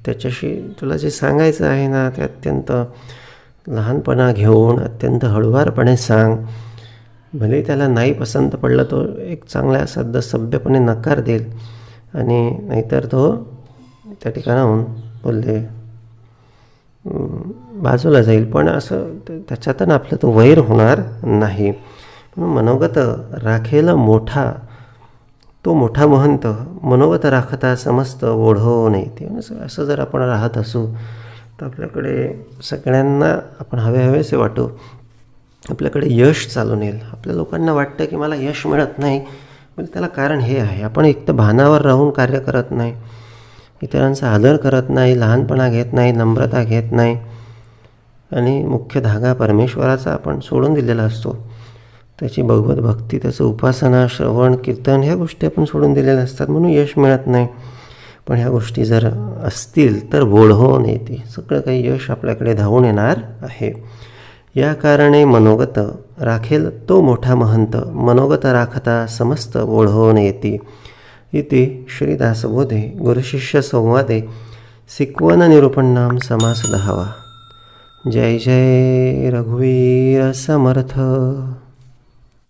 त्याच्याशी तुला जे सांगायचं आहे ना ते अत्यंत लहानपणा घेऊन अत्यंत हळुवारपणे सांग. भले त्याला नाही पसंत पडलं तो एक चांगल्या सभ्यपणे नकार देईल आणि नाहीतर तो त्या ठिकाणाहून बोलले बाजूला जाईल, पण असं त्याच्यातून आपलं तो वैर होणार नाही. म्हणून मनोगत राखेल मोठा तो मोठा महंत, मनोगत राखता समस्त ओढवून येते. असं जर आपण राहत असू तर आपल्याकडे सगळ्यांना आपण हवेसे वाटू, आपल्याकडे यश चालून येईल. आपल्या लोकांना वाटतं की मला यश मिळत नाही, म्हणजे त्याला कारण हे आहे आपण एक तर भानावर राहून कार्य करत नाही, इतरांचा आदर करत नाही, लहानपणा घेत नाही, नम्रता घेत नाही आणि मुख्य धागा परमेश्वराचा आपण सोडून दिलेला असतो. त्याची भगवत भक्ती, त्याचं उपासना, श्रवण, कीर्तन ह्या गोष्टी आपण सोडून दिलेल्या असतात, म्हणून यश मिळत नाही. पण ह्या गोष्टी जर असतील तर ओढवून येते, सगळं काही यश आपल्याकडे धावून येणार आहे. या कारणे मनोगत राखेल तो मोठा महंत, मनोगत राखता समस्त ओढवून येते. इति श्रीदासबोधे गुरुशिष्य संवादे सिकवन निरूपणाम समास 10. जय जय रघुवीर समर्थ.